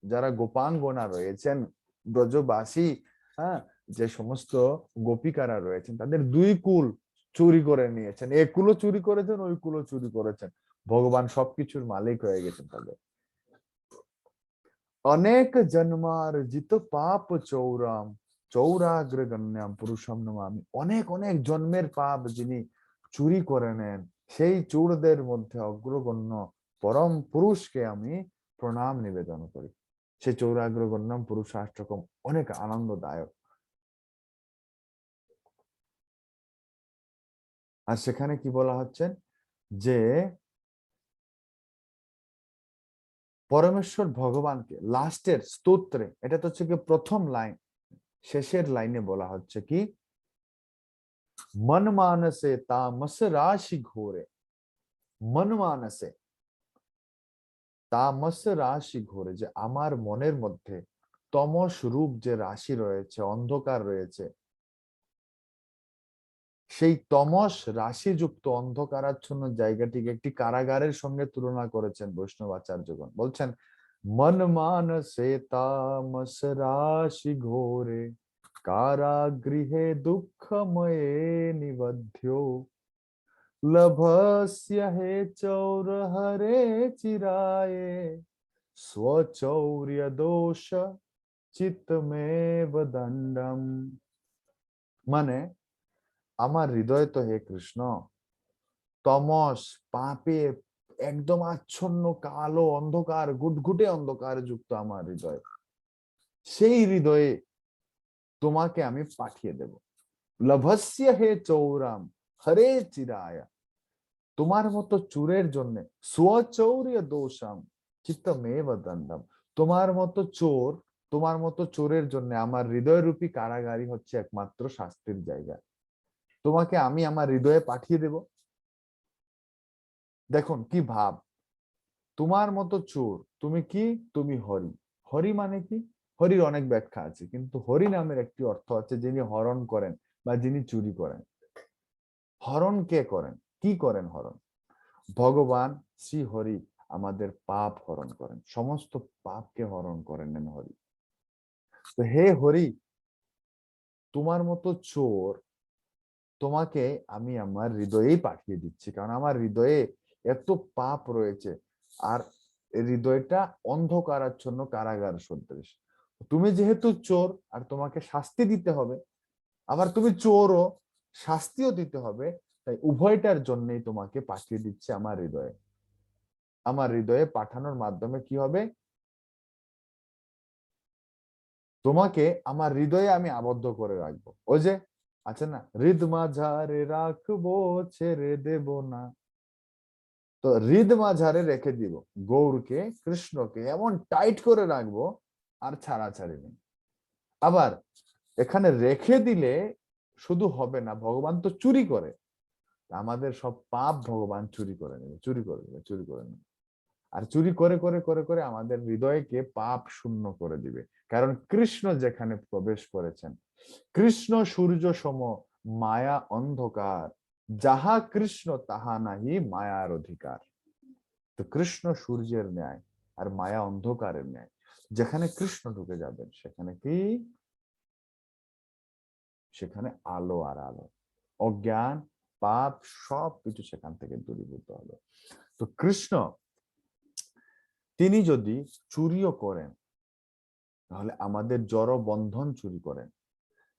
যারা গোপাঙ্গনা রয়েছেন ব্রজবাসী, হ্যাঁ, যে সমস্ত গোপিকারা রয়েছেন তাদের দুই কুল চুরি করে নিয়েছেন, এক কুলো চুরি করেছেন, ওই কুলো চুরি করেছেন, ভগবান সবকিছুর মালিক হয়ে গেছেন তাদের। অনেক জন্মার্জিত পাপ চৌরাম চৌরাগ্রগণ্যম পুরুষম নমামি, অনেক অনেক জন্মের পাপ যিনি চুরি করে নেন সেই চোরদের মধ্যে অগ্রগণ্য পরম পুরুষকে আমি প্রণাম নিবেদন করি। সেই চৌরাগ্রগণ্যম পুরুষাষ্টকম অনেক আনন্দদায়ক। আর সেখানে কি বলা হচ্ছে যে পরমেশ্বর ভগবানকে লাস্টের স্তোত্রে, এটা তো হচ্ছে কি প্রথম লাইন, শেষের লাইনে বলা হচ্ছে কি মন মানসে তামস রাশি ঘোরে, মন মানসে তামস রাশি ঘোরে, যে আমার মনের মধ্যে তমস রূপ যে রাশি রয়েছে, অন্ধকার রয়েছে, সেই তমস রাশিযুক্ত অন্ধকারাচ্ছন্ন জায়গাটিকে একটি কারাগারের সঙ্গে তুলনা করেছেন বৈষ্ণব আচার্যগণ। বলছেন মন মানসে তামস রাশি ঘোরে কারাগৃহে দুঃখময়ে নিবধ্য লভস্য হে চৌর হরে চিরায়ে স্বচৌর্য দোষ চিত্তমেব দণ্ডম। মানে আমার হৃদয় তো হে কৃষ্ণ তমস পাপে একদম আচ্ছন্ন, কালো অন্ধকার, গুটগুটে অন্ধকার যুক্ত আমার হৃদয়, সেই হৃদয়ে তোমাকে আমি পাঠিয়ে দেব। লভস্য হে চৌরাম, হরে চিরায়া, তোমার মতো চোরের জন্য স্বচৌর্য দোষাম চিত্তমেব দণ্ডম, তোমার মতো চোর, তোমার মতো চোরের জন্য আমার হৃদয় রূপী কারাগারই হচ্ছে একমাত্র শাস্তির জায়গা। তোমাকে আমি আমার হৃদয়ে পাঠিয়ে দেব। দেখুন কি ভাব, তোমার মতো চোর, তুমি কি? তুমি হরি। হরি মানে কি? হরির অনেক ব্যাখ্যা আছে, কিন্তু হরি নামের একটি অর্থ আছে যিনি হরণ করেন বা যিনি চুরি করেন। হরণ কে করেন? কি করেন হরণ? ভগবান শ্রী হরি আমাদের পাপ হরণ করেন, সমস্ত পাপকে হরণ করেন নেন হরি। তো হে হরি, তোমার মতো চোর, তোমাকে আমি আমার হৃদয়েই পাঠিয়ে দিচ্ছি, কারণ আমার হৃদয়ে এত পাপ রয়েছে, আর হৃদয়টা অন্ধকারাচ্ছন্ন কারাগার সদৃশ। তুমি যেহেতু চোর আর তোমাকে শাস্তি দিতে হবে, আবার তুমি চোরও, শাস্তিও দিতে হবে, তাই উভয়টার জন্যই তোমাকে পাঠিয়ে দিচ্ছে আমার হৃদয়ে। আমার হৃদয়ে পাঠানোর মাধ্যমে কি হবে? তোমাকে আমার হৃদয়ে আমি আবদ্ধ করে রাখবো। ওই যে আছে না, হৃদ মাঝারে রাখবো ছেড়ে দেব না। তো হৃদ মাঝারে রেখে দিব, গৌরকে কৃষ্ণকে এমন টাইট করে রাখবো, আর ছাড়াছাড়ি নেই। আবার এখানে রেখে দিলে শুধু হবে না, ভগবান তো চুরি করে, আমাদের সব পাপ ভগবান চুরি করে নেবে, চুরি করে নেবে, চুরি করে নেবে। আর চুরি করে করে করে করে আমাদের হৃদয়কে পাপ শূন্য করে দিবে। কারণ কৃষ্ণ যেখানে প্রবেশ করেছেন, কৃষ্ণ সূর্য সম, মায়া অন্ধকার, যাহা কৃষ্ণ তাহা নাহি মায়ার অধিকার। তো কৃষ্ণ সূর্যের ন্যায় আর মায়া অন্ধকারের ন্যায়, যেখানে কৃষ্ণ ঢুকে যাবেন সেখানে কি? সেখানে আলো আর আলো, অজ্ঞান পাপ সব কিছু সেখান থেকে দূরীভূত হলো। তো কৃষ্ণ তিনি যদি চুরিও করেন, তাহলে আমাদের জড় বন্ধন চুরি করেন।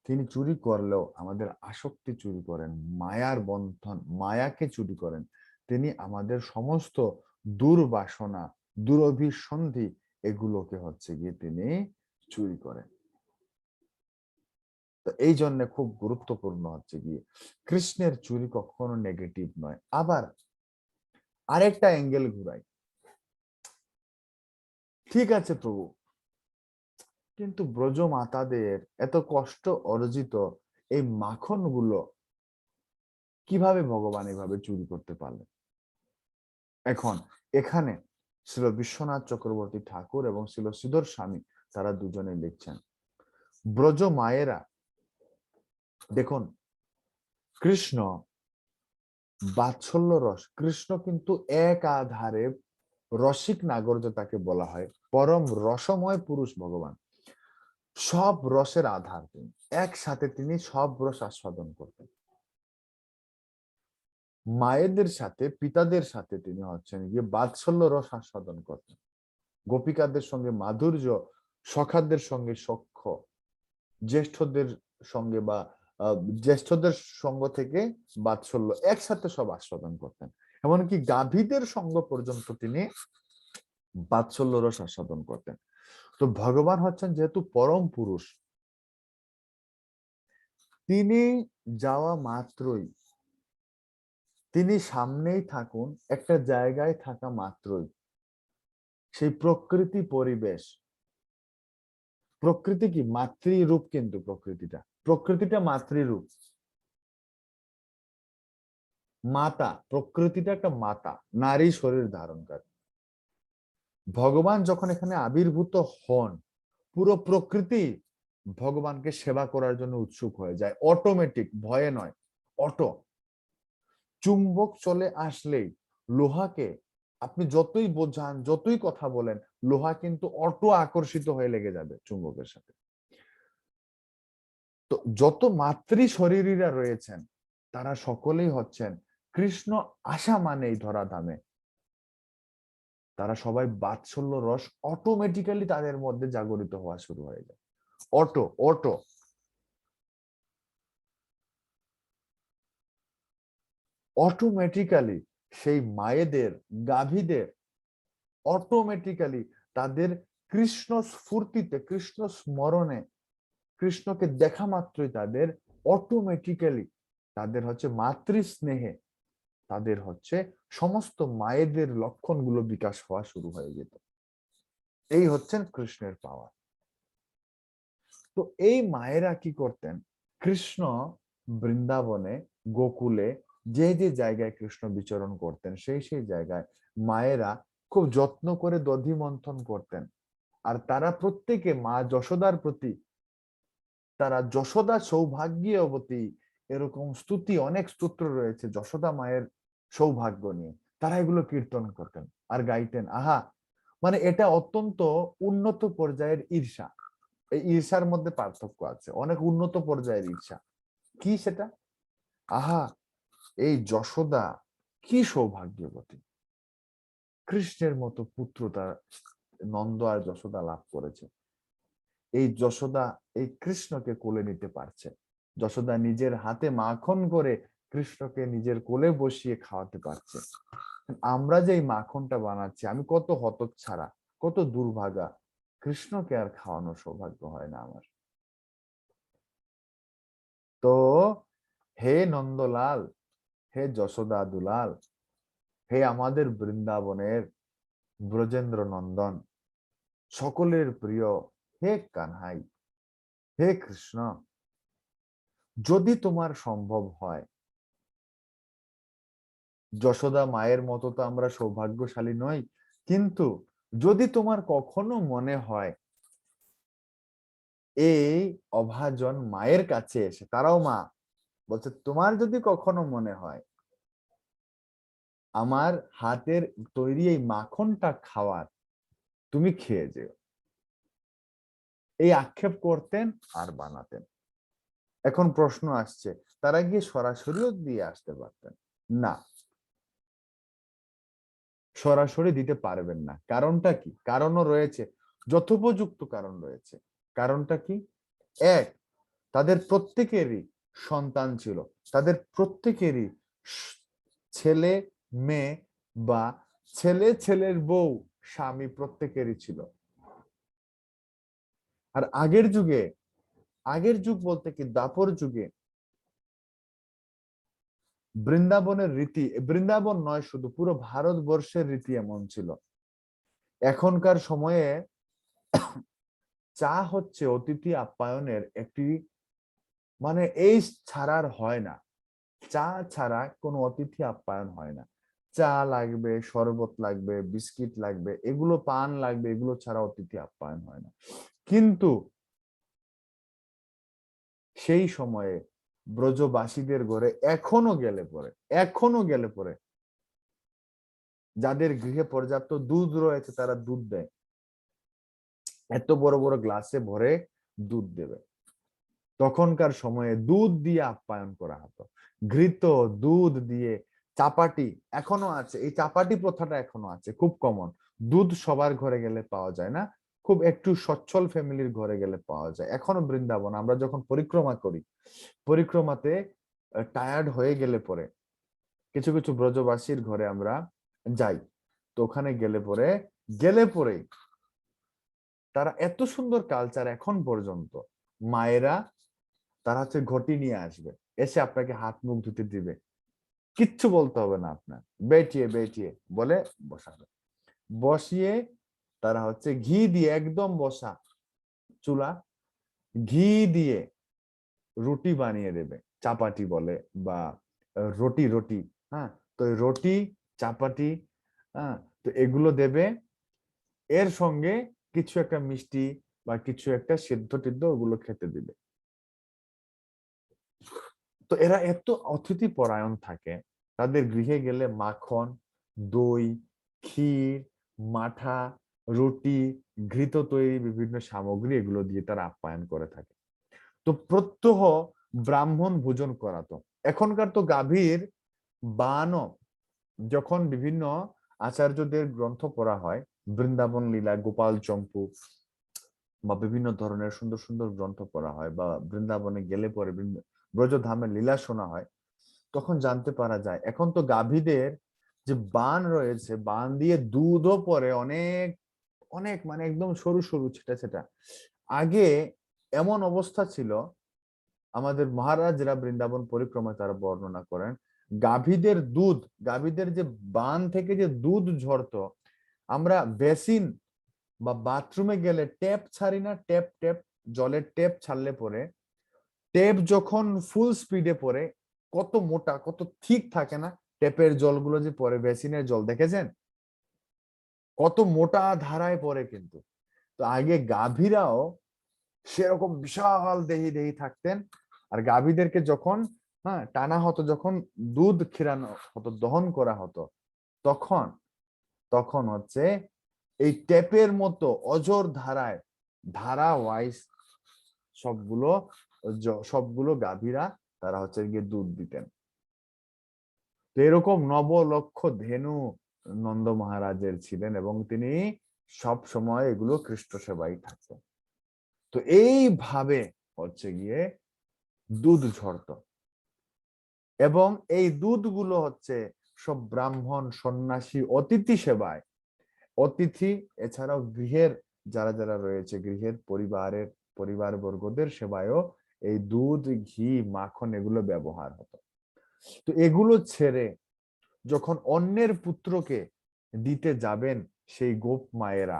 তিনি চুরি করলেও আমাদের আসক্তি চুরি করেন, মায়ার বন্ধন, মায়াকে চুরি করেন। তিনি আমাদের সমস্ত দুর্বাসনা, দুরভিসন্ধি, এগুলোকে হচ্ছে গিয়ে তিনি চুরি করেন। তো এই জন্য খুব গুরুত্বপূর্ণ হচ্ছে গিয়ে কৃষ্ণের চুরি কখনো নেগেটিভ নয়। আবার আরেকটা অ্যাঙ্গেল ঘুরাই, ঠিক আছে প্রভু, কিন্তু ব্রজ মাতাদের এত কষ্ট অর্জিত এই মাখন গুলো কিভাবে ভগবান এভাবে চুরি করতে পারলেন? এখন এখানে শ্রীল বিশ্বনাথ চক্রবর্তী ঠাকুর এবং শ্রীল শ্রীধর স্বামী তারা দুজনে লিখছেন, ব্রজ মায়েরা, দেখুন কৃষ্ণ বাৎসল্য রস, কৃষ্ণ কিন্তু এক আধারে রসিক নাগর, যে তাকে বলা হয় পরম রসময় পুরুষ ভগবান, সব রসের আধার তিনি, একসাথে তিনি সব রস আস্বাদন করতেন। মায়েদের সাথে, পিতাদের সাথে তিনি হচ্ছেন গিয়ে বাৎসল্য রস আস্বাদন করতেন, গোপিকাদের সঙ্গে মাধুর্য, সখাদের সঙ্গে সখ্য, জ্যেষ্ঠদের সঙ্গে বা জ্যেষ্ঠদের সঙ্গ থেকে বাৎসল্য, একসাথে সব আস্বাদন করতেন। এমনকি গাভীদের সঙ্গ পর্যন্ত তিনি বাৎসল্য রস আস্বাদন করতেন। তো ভগবান হচ্ছেন যেহেতু পরম পুরুষ, তিনি যাওয়া মাত্রই, তিনি সামনেই থাকুন, একটা জায়গায় থাকা মাত্রই সেই প্রকৃতি পরিবেশ, প্রকৃতি কি মাতৃরূপ, কিন্তু প্রকৃতিটা মাতৃরূপ, মাতা, প্রকৃতিটা একটা মাতা, নারী শরীর ধারণকারী। ভগবান যখন এখানে আবির্ভূত হন, পুরো প্রকৃতি ভগবানকে সেবা করার জন্য উৎসুক হয়ে যায়, অটোমেটিক, ভয়ে নয়, অটো। চুম্বক চলে আসলেই লোহাকে আপনি যতই বোঝান, যতই কথা বলেন, লোহা কিন্তু অটো আকর্ষিত হয়ে লেগে যাবে চুম্বকের সাথে। তো যত মাতৃ শরীরীরা রয়েছেন তারা সকলেই হচ্ছেন কৃষ্ণ আসা মানেই ধরাধামে, তারা সবাই বাৎসল্য রস অটোমেটিক্যালি তাদের মধ্যে জাগরিত হওয়া শুরু হয়ে যায়, অটো অটো। অটোমেটিক্যালি সেই মায়েদের, গাভীদের অটোমেটিক্যালি তাদের কৃষ্ণ স্ফূর্তিতে, কৃষ্ণ স্মরণে, কৃষ্ণকে দেখা মাত্রই তাদের অটোমেটিক্যালি তাদের হচ্ছে মাতৃ স্নেহে তাদের হচ্ছে সমস্ত মায়েদের লক্ষণগুলো বিকাশ হওয়া শুরু হয়ে যেত। এই হচ্ছেন কৃষ্ণের পাওয়ার। তো এই মায়েরা কি করতেন, কৃষ্ণ বৃন্দাবনে গোকুলে যে যে জায়গায় কৃষ্ণ বিচরণ করতেন সেই সেই জায়গায় মায়েরা খুব যত্ন করে দধি মন্থন করতেন। আর তারা প্রত্যেকে মা যশোদার প্রতি, তারা যশোদা সৌভাগ্যবতী, এরকম স্তুতি, অনেক স্তোত্র রয়েছে যশোদা মায়ের সৌভাগ্য নিয়ে। তারা এগুলো কীর্তন করতেন আর গাইতেন। আহা, মানে এটা অত্যন্ত উন্নত পর্যায়ের ঈর্ষা। এই ঈর্ষার মধ্যে পার্থক্য আছে, অনেক উন্নত পর্যায়ের ঈর্ষা। কি সেটা? আহা, এই যশোদা কি সৌভাগ্যবতী, কৃষ্ণের মতো পুত্র তার নন্দ আর যশোদা লাভ করেছে। এই যশোদা এই কৃষ্ণকে কোলে নিতে পারছে, যশোদা নিজের হাতে মাখন করে কৃষ্ণকে নিজের কোলে বসিয়ে খাওয়াতে পারছে। আমরা যে এই মাখনটা বানাচ্ছি, আমি কত হতচ্ছাড়া, কত দুর্ভাগা, কৃষ্ণকে আর খাওয়ানোর সৌভাগ্য হয় না আমার। তো হে নন্দলাল, হে যশোদা দুলাল, হে আমাদের বৃন্দাবনের ব্রজেন্দ্র নন্দন, সকলের প্রিয় হে কানহাই, হে কৃষ্ণ, যদি তোমার সম্ভব হয়, যশোদা মায়ের মতো তো আমরা সৌভাগ্যশালী নই, কিন্তু যদি তোমার কখনো মনে হয় এই অভাজন মায়ের কাছে এসে, তারাও মা বলছে, তোমার যদি কখনো মনে হয় আমার হাতের তৈরি এই মাখনটা খাওয়ার, তুমি খেয়ে যেও। এই আক্ষেপ করতেন আর বানাতেন। এখন প্রশ্ন আসছে, তারা গিয়ে সরাসরিও দিয়ে আসতে পারতেন না, সরাসরি দিতে পারবেন না। কারণটা কি? কারণও রয়েছে, যথোপযুক্ত কারণ রয়েছে। কারণটা কি? এক, তাদের প্রত্যেকেরই সন্তান ছিল, তাদের প্রত্যেকেরই ছেলে মেয়ে বা ছেলে ছেলের বউ স্বামী প্রত্যেকেরই ছিল। আর আগের যুগে, আগের যুগ বলতে কি দাপর যুগে বৃন্দাবনের রীতি, বৃন্দাবন নয় শুধু পুরো ভারতবর্ষের রীতি এমন ছিল। এখনকার সময়ে চা হচ্ছে অতিথি আপ্যায়নের একটি, মানে এই ছাড়ার হয় না, চা ছাড়া কোনো অতিথি আপ্যায়ন হয় না। চা লাগবে, শরবত লাগবে, বিস্কিট লাগবে, এগুলো পান লাগবে, এগুলো ছাড়া অতিথি আপ্যায়ন হয় না। কিন্তু সেই সময়ে ব্রজবাসীদের ঘরে এখনো গেলে পরে যাদের গৃহে পর্যাপ্ত দুধ রয়েছে তারা দুধ দেয়, এত বড় বড় গ্লাসে ভরে দুধ দেবে। তখনকার সময়ে দুধ দিয়ে আপ্যায়ন করা হতো, ঘৃত দুধ দিয়ে। চাপাটি এখনো আছে, এই চাপাটি প্রথাটা এখনো আছে, খুব কমন। দুধ সবার ঘরে গেলে পাওয়া যায় না, খুব একটু সচ্ছল ফ্যামিলির ঘরে গেলে পাওয়া যায় এখনো। বৃন্দাবন আমরা যখন পরিক্রমা করি, পরিক্রমাতে টায়ার্ড হয়ে গেলে পরে কিছু কিছু ব্রজবাসীর ঘরে আমরা যাই, তো ওখানে গেলে পরে তারা এত সুন্দর কালচার এখন পর্যন্ত, মায়েরা তারা হচ্ছে ঘটি নিয়ে আসবে, এসে আপনাকে হাত মুখ ধুতে দিবে, কিচ্ছু বলতে হবে না আপনার, বেটিয়ে বেটিয়ে বলে বসাবে, বসিয়ে তারা হচ্ছে ঘি দিয়ে, একদম বসা চুলা, ঘি দিয়ে রুটি বানিয়ে দেবে, চাপাটি বলে বা রুটি রুটি। হ্যাঁ, তো রুটি চাপাটি, হ্যাঁ, তো এগুলো দেবে, এর সঙ্গে কিছু একটা মিষ্টি বা কিছু একটা সিদ্ধ টিদ্ধ ওগুলো খেতে দিবে। তো এরা এত অতিথি পরায়ণ থাকে, তাদের গৃহে গেলে মাখন, দই, ক্ষীর, মাঠা, রুটি, ঘৃত তৈরি বিভিন্ন সামগ্রী এগুলো দিয়ে তারা আপ্যায়ন করে থাকে। তো প্রত্যহ ব্রাহ্মণ ভোজন করাতো। এখনকার তো গাভীর বানও, যখন বিভিন্ন আচার্যদের গ্রন্থ পড়া হয়, বৃন্দাবন লীলা, গোপাল চম্পু বা বিভিন্ন ধরনের সুন্দর সুন্দর গ্রন্থ পড়া হয়, বা বৃন্দাবনে গেলে পরে ব্রজধামের লীলা শোনা হয়, তখন জানতে পারা যায় এখন তো গাভীদের যে বান রয়েছে, বান দিয়ে দুধও পরে অনেক অনেক, মানে একদম সরু সরু ছেটা ছেটা। আগে এমন অবস্থা ছিল, আমাদের মহারাজরা বৃন্দাবন পরিক্রমায় তারা বর্ণনা করেন, গাভীদের যে বান থেকে যে দুধ ঝরতো, আমরা বেসিন বা বাথরুমে গেলে ট্যাপ ছাড়ি না, ট্যাপ ট্যাপ জলের ট্যাপ ছাড়লে পরে ট্যাপ যখন ফুল স্পিডে পড়ে কত মোটা কত ঠিক থাকে না, ট্যাপের জলগুলো যে পড়ে বেসিনের জল দেখেছেন কত মোটা ধারায় পড়ে। কিন্তু তো আগে গাভীরাও সেরকম বিশাল দেহি দেহি থাকতেন। আর গাভীদেরকে যখন টানা হতো, যখন দুধ খিরানো হতো, দহন করা হতো, তখন তখন হচ্ছে এই ট্যাপের মতো অজর ধারায় ধারা ওয়াইজ সবগুলো গাভীরা তারা হচ্ছে গিয়ে দুধ দিতেন। তো এরকম 9 লক্ষ ধেনু নন্দ মহারাজের ছিলেন এবং তিনি সব সময় এগুলো কৃষ্ণ সেবাই থাকতেন। তো এইভাবে হচ্ছে গিয়ে দুধ ঝরত এবং এই দুধগুলো হচ্ছে সব ব্রাহ্মণ সন্ন্যাসী অতিথি সেবায়, অতিথি এছাড়াও গৃহের যারা যারা রয়েছে গৃহের পরিবার বর্গদের সেবায়ও এই দুধ ঘি মাখন এগুলো ব্যবহার হতো। তো এগুলো ছেড়ে যখন অন্যের পুত্রকে দিতে যাবেন সেই গোপ মায়েরা,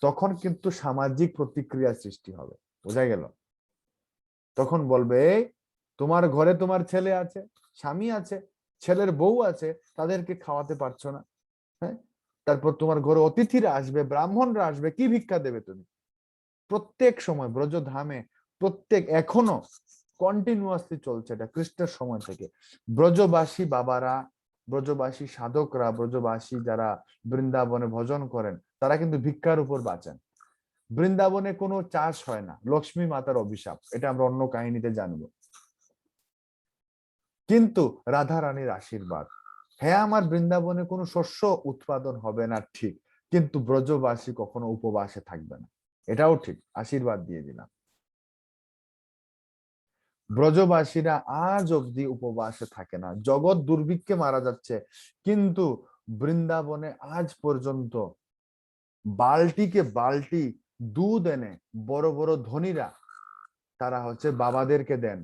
তখন কিন্তু সামাজিক প্রতিক্রিয়া সৃষ্টি হবে, বোঝা গেল? তখন বলবে তোমার ঘরে তোমার ছেলে আছে, স্বামী আছে, ছেলের বউ আছে, তাদেরকে খাওয়াতে পারছো না, হ্যাঁ? তারপর তোমার ঘরে অতিথিরা আসবে, ব্রাহ্মণরা আসবে, কি ভিক্ষা দেবে তুমি? প্রত্যেক সময় ব্রজধামে এখনো কন্টিনিউয়াসলি চলছে এটা কৃষ্ণের সময় থেকে। ব্রজবাসী বাবারা, ব্রজবাসী সাধকরা, ব্রজবাসী যারা বৃন্দাবনে ভজন করেন, তারা কিন্তু ভিক্ষার উপর বাঁচেন। বৃন্দাবনে কোনো চাষ হয় না, লক্ষ্মী মাতার অভিশাপ, এটা আমরা অন্য কাহিনীতে জানবো। কিন্তু রাধা রানীর আশীর্বাদ, হ্যাঁ আমার বৃন্দাবনে কোনো শস্য উৎপাদন হবে না ঠিক, কিন্তু ব্রজবাসী কখনো উপবাসে থাকবে না, এটাও ঠিক, আশীর্বাদ দিয়ে দিলাম। ব্রজবাসীরা আজ অব্দি উপবাসে থাকে না, জগৎ দুর্ভিক্ষে মারা যাচ্ছে, কিন্তু বৃন্দাবনে আজ পর্যন্ত বালতিকে বালতি দুধ এনে বড় বড় ধনীরা তারা হচ্ছে বাবাদেরকে দেন।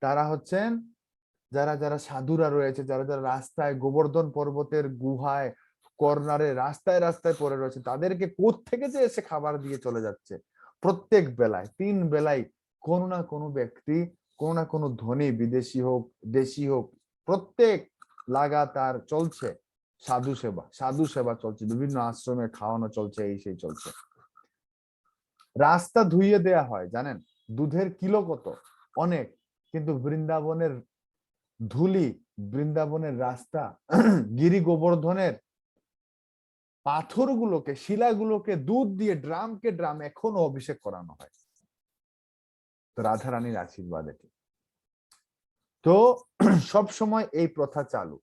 তারা হচ্ছেন যারা যারা সাধুরা রয়েছে, যারা যারা রাস্তায় গোবর্ধন পর্বতের গুহায় কর্নারে রাস্তায় রাস্তায় পড়ে রয়েছে, তাদেরকে কোত্থেকে যে এসে খাবার দিয়ে চলে যাচ্ছে। প্রত্যেক বেলায় 3 বেলায় কোনো না কোনো ব্যক্তি, কোনো না কোনো ধনী, বিদেশি হোক দেশি হোক, প্রত্যেক লাগাতার চলছে সাধু সেবা চলছে, বিভিন্ন আশ্রমে খাওয়ানো চলছে, এই সেই চলছে। রাস্তা ধুইয়ে দেয়া হয় জানেন, দুধের কিলো কত, অনেক, কিন্তু বৃন্দাবনের ধুলি, বৃন্দাবনের রাস্তা, গিরি গোবর্ধনের পাথরগুলোকে, শিলাগুলোকে দুধ দিয়ে ড্রামকে ড্রাম এখনো অভিষেক করানো হয়। তো রাধা রানীর আশীর্বাদ এটি। তো সব সময় এই প্রথা চালু,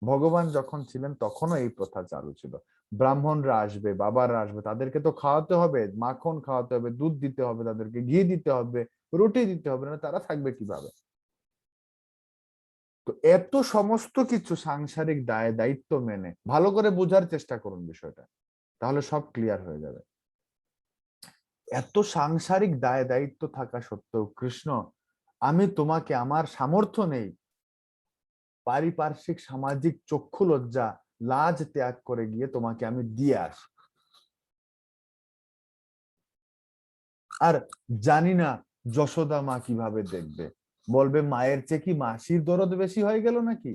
ভগবান যখন ছিলেন তখনও এই প্রথা চালু ছিল। ব্রাহ্মণরা আসবে, বাবারা আসবে, তাদেরকে তো খাওয়াতে হবে, মাখন খাওয়াতে হবে, দুধ দিতে হবে, তাদেরকে ঘি দিতে হবে, রুটি দিতে হবে, না তারা থাকবে কিভাবে? তো এত সমস্ত কিছু সাংসারিক দায় দায়িত্ব মেনে ভালো করে বোঝার চেষ্টা করুন বিষয়টা, তাহলে সব ক্লিয়ার হয়ে যাবে। এত সাংসারিক দায় দায়িত্ব থাকা সত্ত্বেও কৃষ্ণ, আমি তোমাকে, আমার সামর্থ্য নেই, পারিপার্শ্বিক সামাজিক চক্ষু লজ্জা লাজ ত্যাগ করে গিয়ে তোমাকে আমি দিয়ে আসি। আর জানি না যশোদা মা কিভাবে দেখবে, বলবে মায়ের চেয়ে কি মাসির দরদ বেশি হয়ে গেল নাকি?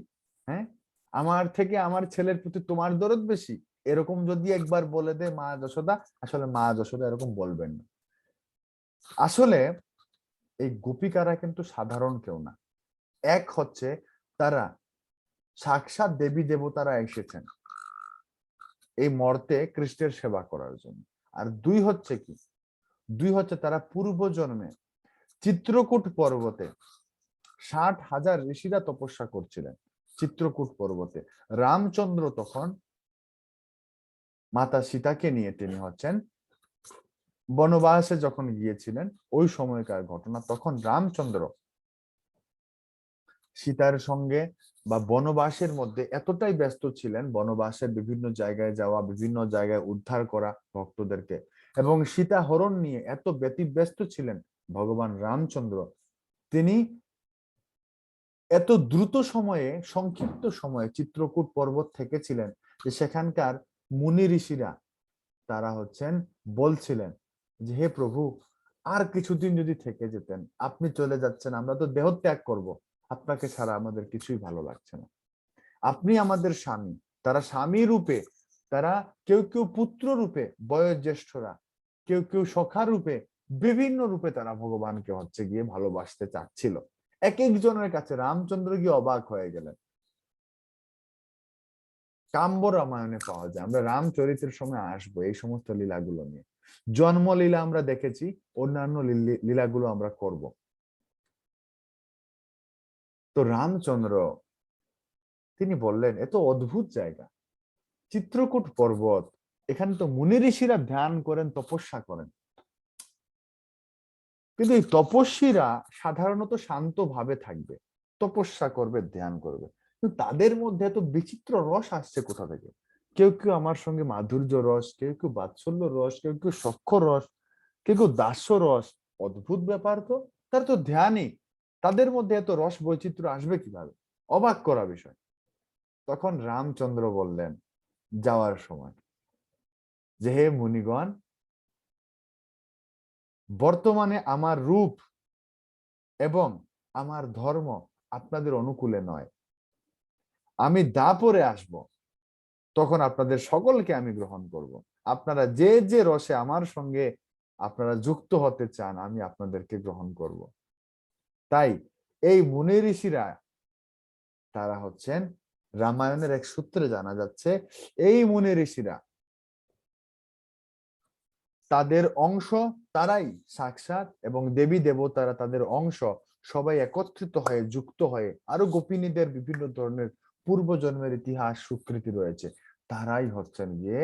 হ্যাঁ, আমার থেকে আমার ছেলের প্রতি তোমার দরদ বেশি, এরকম যদি একবার বলে দে মা যশোদা, আসলে মা যশোদা এরকম বলবেন না। আসলে এই গোপিকারা কিন্তু সাধারণ কেউ না। এক হচ্ছে তারা সাক্ষাৎ দেবী দেবতারা এসেছেন এই মর্তে কৃষ্ণের সেবা করার জন্য। আর দুই হচ্ছে কি, তারা পূর্ব জন্মে চিত্রকূট পর্বতে 60,000 ঋষিরা তপস্যা করছিলেন চিত্রকূট পর্বতে। রামচন্দ্র তখন মাতা সীতাকে নিয়ে তিনি হচ্ছেন বনবাসে যখন গিয়েছিলেন, ওই সময়কার ঘটনা। তখন রামচন্দ্র সীতার সঙ্গে বা বনবাসের মধ্যে এতটাই ব্যস্ত ছিলেন, বনবাসের বিভিন্ন জায়গায় যাওয়া, বিভিন্ন জায়গায় উদ্ধার করা ভক্তদেরকে, এবং সীতা হরণ নিয়ে এত ব্যতিব্যস্ত ছিলেন, ভগবান রামচন্দ্র তিনি এত দ্রুত সময়ে, সংক্ষিপ্ত সময়ে চিত্রকূট পর্বত থেকেছিলেন যে সেখানকার মুনি ঋষিরা তারা বলছিলেন যে হে প্রভু, আর কিছুদিন যদি থেকে যেতেন, আপনি চলে যাচ্ছেন, আমরা তো দেহ ত্যাগ করবো, আপনাকে ছাড়া আমাদের কিছুই ভালো লাগছে না, আপনি আমাদের স্বামী। তারা স্বামী রূপে, তারা কেউ কেউ পুত্র রূপে, বয়োজ্যেষ্ঠরা, কেউ কেউ সখা রূপে, বিভিন্ন রূপে তারা ভগবানকে গিয়ে ভালোবাসতে চাচ্ছিল। এক একজনের কাছে রামচন্দ্র গিয়ে অবাক হয়ে গেলেন। কাম্য রামায়ণে পাওয়া যায়, আমরা রামচরিতের সময় আসবো এই সমস্ত লীলাগুলো নিয়ে। জন্মলীলা আমরা দেখেছি, অন্যান্য লীলাগুলো আমরা করব। তো রামচন্দ্র তিনি বললেন, এত অদ্ভুত জায়গা চিত্রকূট পর্বত, এখানে তো মুনি ঋষিরা ধ্যান করেন, তপস্যা করেন, কিন্তু এই তপস্বীরা সাধারণত শান্ত ভাবে থাকবে, তপস্যা করবে, ধ্যান করবে, কিন্তু তাদের মধ্যে এত বিচিত্র রস আসছে কোথা থেকে? কেউ কেউ আমার সঙ্গে মাধুর্য রস, কেউ কেউ বাৎসল্য রস, কেউ কেউ সখ্য রস, কেউ কেউ দাস্য রস। অদ্ভুত ব্যাপার তো, তার তো ধ্যানই, তাদের মধ্যে এত রস বৈচিত্র্য আসবে কিভাবে? অবাক করা বিষয়। তখন রামচন্দ্র বললেন যাওয়ার সময় যে হে মুনিগণ, বর্তমানে আমার রূপ এবং আমার ধর্ম আপনাদের অনুকূলে নয়, আমি দাপরে আসব, তখন আপনাদের সকলকে আমি গ্রহণ করব। আপনারা যে যে রসে আমার সঙ্গে আপনারা যুক্ত হতে চান, আমি আপনাদেরকে গ্রহণ করব। তাই এই মুনি ঋষিরা তারা রামায়ণের এক সূত্রে জানা যাচ্ছে, এই মুনি ঋষিরা তাদের অংশ তারাই সাক্ষাৎ, এবং দেবী দেবতারা তাদের অংশ, সবাই একত্রিত হয়ে যুক্ত হয়ে, আরো গোপিনীদের বিভিন্ন ধরনের পূর্বজন্মের ইতিহাস স্বীকৃতি রয়েছে, তারাই গিয়ে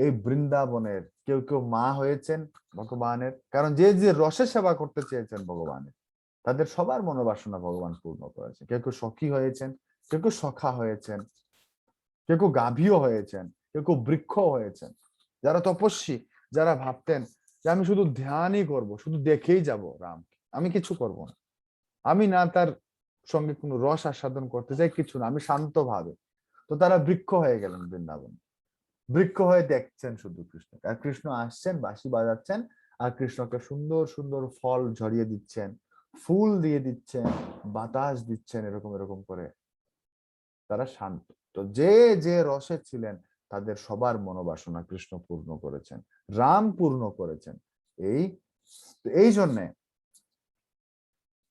এই বৃন্দাবনের, কেউ কেউ মা হয়েছেন ভগবানের, কারণ যে যে রসে সেবা করতে চেয়েছেন ভগবানের, তাদের সবার মনোবাসনা ভগবান পূর্ণ করেছে। কেউ কেউ সখী হয়েছেন, কেউ কেউ সখা হয়েছেন, কেউ কেউ গাভীও হয়েছেন, কেউ কেউ বৃক্ষ হয়েছেন। যারা তপস্বী, যারা ভাবতেন যে আমি শুধু ধ্যানই করব, শুধু দেখেই যাব রাম, আমি কিছু করব না, আমি না তার সঙ্গে কোনো রস আস্বাদন করতে চাই, কিছু না, আমি শান্ত ভাবে, তো তারা বৃক্ষ হয়ে গেলেন বৃন্দাবন। বৃক্ষ হয়ে দেখছেন শুধু কৃষ্ণকে, আর কৃষ্ণ আসছেন, বাঁশি বাজাচ্ছেন, আর কৃষ্ণকে সুন্দর সুন্দর ফল ঝরিয়ে দিচ্ছেন, ফুল দিয়ে দিচ্ছেন, বাতাস দিচ্ছেন, এরকম এরকম করে তারা শান্ত। তো যে যে রসে ছিলেন, তাদের সবার মনোবাসনা কৃষ্ণ পূর্ণ করেছেন, রাম পূর্ণ করেছেন। এই এই জন্যে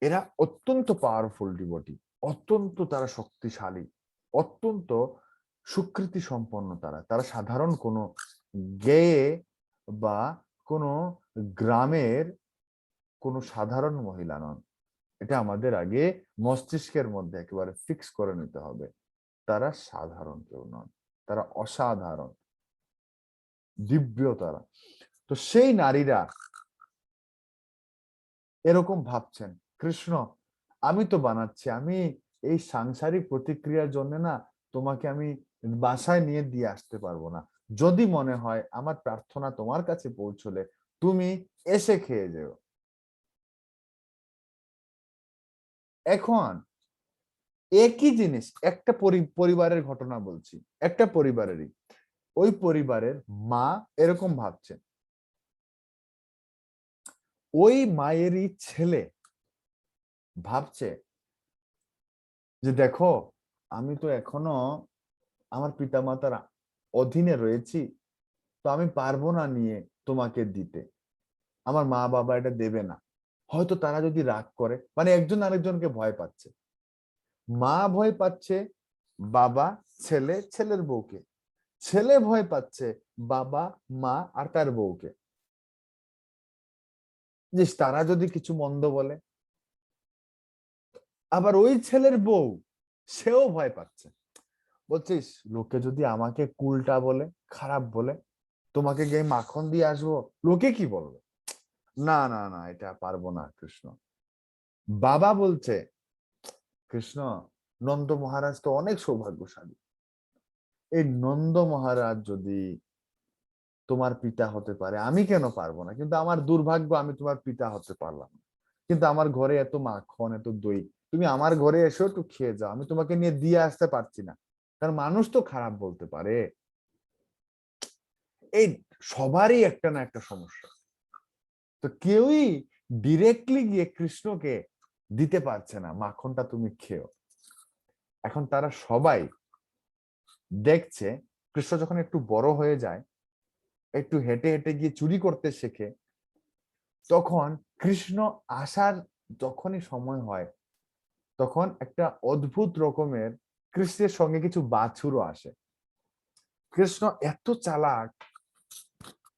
এরা অত্যন্ত পাওয়ারফুল ডিভোটি, অত্যন্ত তারা শক্তিশালী, অত্যন্ত সুকৃতি সম্পন্ন। তারা তারা সাধারণ কোনো গেয়ে বা কোনো গ্রামের কোনো সাধারণ মহিলা নন। এটা আমাদের আগে মস্তিষ্কের মধ্যে একেবারে ফিক্স করে নিতে হবে। তারা সাধারণ কেউ নন, তারা অসাধারণ, দিব্য তারা। তো সেই নারীরা এরকম ভাবছেন, কৃষ্ণ আমি তো বানাচ্ছি, আমি এই সাংসারিক প্রতিক্রিয়ার জন্য না তোমাকে আমি বাসায় নিয়ে দিয়ে আসতে পারবো না, যদি মনে হয় আমার প্রার্থনা তোমার কাছে পৌঁছলে তুমি এসে খেয়ে যেও। এখন একই জিনিস একটা পরিবারের ঘটনা বলছি, একটা পরিবারেরই, ওই পরিবারের মা এরকম ভাবছেন, ওই মায়েরই ছেলে ভাবছে যে দেখো, আমি তো এখনো আমার পিতামাতার অধীনে রয়েছি, তো আমি পারবো না নিয়ে তোমাকে দিতে, আমার মা বাবা এটা দেবে না, হয়তো তারা যদি রাগ করে, মানে একজন আরেকজনকে ভয় পাচ্ছে, মা ভয় পাচ্ছে বাবা, ছেলে, ছেলের বউকে, ছেলে ভয় পাচ্ছে বাবা, মা আর তার বউকে, যে তারা যদি কিছু মন্দ বলে। আবার ওই ছেলের বউ, সেও ভয় পাচ্ছে, বলছিস লোকে যদি আমাকে কুলটা বলে, খারাপ বলে, তোমাকে গিয়ে মাখন দিয়ে আসবো, লোকে কি বলবে, না না না, এটা পারবো না কৃষ্ণ। বাবা বলছে, কৃষ্ণ নন্দ মহারাজ তো অনেক সৌভাগ্যশালী, এই নন্দ মহারাজ যদি তোমার পিতা হতে পারে, আমি কেন পারবো না, কিন্তু আমার দুর্ভাগ্য আমি তোমার পিতা হতে পারলাম না। কিন্তু আমার ঘরে এত মাখন, এত দই, তুমি আমার ঘরে এসো একটু খেয়ে যাও, আমি তোমাকে নিয়ে দিয়ে আসতে পারছি না, কারণ মানুষ তো খারাপ বলতে পারে। এই সবারই একটা না একটা সমস্যা। তো কেউই ডিরেক্টলি গিয়ে কৃষ্ণকে দিতে পারছে না মাখনটা তুমি খেও। এখন তারা সবাই দেখছে কৃষ্ণ যখন একটু বড় হয়ে যায়, একটু হেঁটে হেঁটে গিয়ে চুরি করতে শেখে, তখন কৃষ্ণ আসার যখনই সময় হয়, তখন একটা অদ্ভুত রকমের কৃষ্ণের সঙ্গে কিছু বাছুরও আসে। কৃষ্ণ এত চালাক,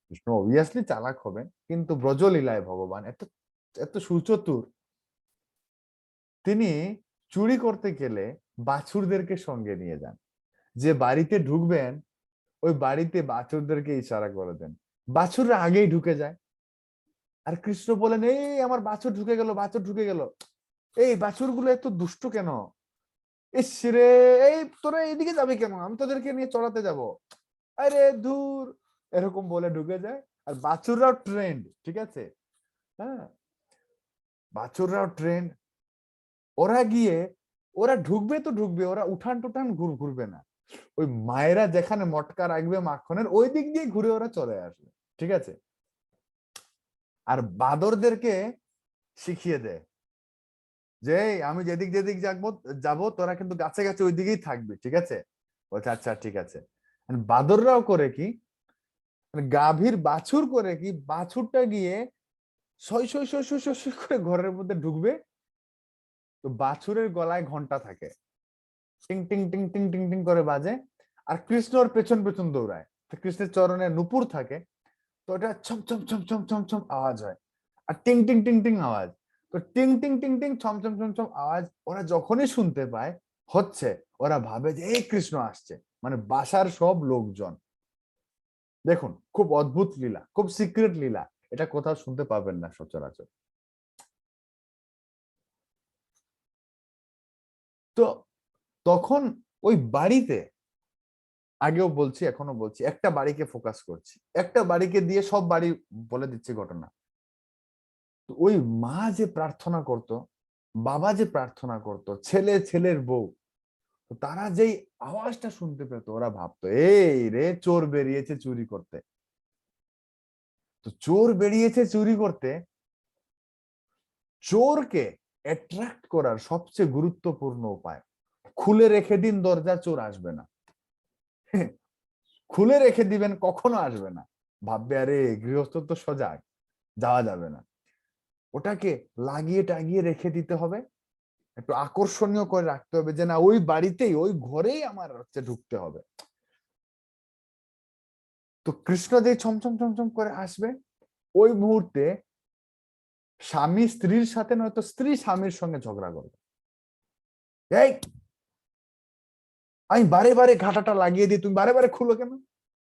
কৃষ্ণ অবভিয়াসলি চালাক হবে, কিন্তু ব্রজলীলায় ভগবান এত এত সুচতুর, তিনি চুরি করতে গেলে বাছুরদেরকে সঙ্গে নিয়ে যান। যে বাড়িতে ঢুকবেন ওই বাড়িতে বাছুরদেরকে ইশারা করে দেন, বাছুররা আগেই ঢুকে যায়। আর কৃষ্ণ বলেন, এই আমার বাছুর ঢুকে গেল, বাছুর ঢুকে গেল, এই বাছুরগুলো এত দুষ্ট কেন, ইস রে, এই তোরা এদিকে যাবে কেন, আমি তোদেরকে নিয়ে চড়াতে যাব, আরে দূর, এরকম বলে ঢুকে যায়। আর বাছুররাও ট্রেন্ড, ঠিক আছে, হ্যাঁ, বাছুররাও ট্রেন্ড, ওরা গিয়ে ওরা ঢুকবে তো ঢুকবে, ওরা উঠান টুঠান ঘুরবে না, ওই মায়েরা যেখানে মটকা রাখবে মাখনের ওই দিক দিয়ে ঘুরে ওরা চলে আসবে, ঠিক আছে। আর বাঁদরদেরকে শিখিয়ে দেয় যে আমি যেদিক যেদিক যাবো তোরা কিন্তু গাছে গাছে ওই দিকেই থাকবি, ঠিক আছে, বলছে আচ্ছা ঠিক আছে। বাঁদররাও করে কি, গাভীর বাছুর করে কি, বাছুরটা গিয়ে সই সই সই সই সই সই করে ঘরের মধ্যে ঢুকবে, তো বাছুরের গলায় ঘন্টা থাকে, টিং টিং টিং টিং টিং টিং করে বাজে, আর কৃষ্ণর পেছন পেছন দৌড়ায়, তো কৃষ্ণের চরণে নুপুর থাকে, তো ওটা ছম ছম ছম ছম ছম ছম আওয়াজ হয়, আর টিং টিং টিং টিং আওয়াজ, তো টিং টিং টিং টিং ছম ছম ছম ছম আওয়াজ ওরা যখনই শুনতে পায় হচ্ছে, ওরা ভাবে যে এই কৃষ্ণ আসছে, মানে বাসার সব লোকজন। দেখুন খুব অদ্ভুত লীলা, খুব সিক্রেট লীলা, এটা কোথাও শুনতে পাবেন না সচরাচর। তো তখন ওই বাড়িতে, আগেও বলছি এখনো বলছি, একটা বাড়িকে ফোকাস করছি, একটা বাড়িকে দিয়ে সব বাড়ি বলে দিচ্ছি ঘটনা। তো ওই মা যে প্রার্থনা করত, বাবা যে প্রার্থনা করত, ছেলে ছেলের বউ, তো তারা যেই আওয়াজটা শুনতে পেত ওরা ভাবতো এই রে চোর বেরিয়েছে চুরি করতে। তো চোর বেরিয়েছে চুরি করতে, চোরকে অ্যাট্রাক্ট করার সবচেয়ে গুরুত্বপূর্ণ উপায়, খুলে রেখে দিন দরজা, চোর আসবে না। খুলে রেখে দিবেন, কখনো আসবে না, ভাববে আরে গৃহস্থ তো সজাগ, যাওয়া যাবে না। ওটাকে লাগিয়ে টাগিয়ে রেখে দিতে হবে, একটু আকর্ষণীয় করে রাখতে হবে, যে না ওই বাড়িতেই ওই ঘরেই আমার হচ্ছে ঢুকতে হবে। তো কৃষ্ণ যে ছমছম ছমছম করে আসবে, ওই মুহূর্তে স্বামী স্ত্রীর সাথে নয়তো স্ত্রী স্বামীর সঙ্গে ঝগড়া করবে, এই আমি বারে বারে ঘাটাটা লাগিয়ে দিই, তুমি বারে বারে খুলো কেন,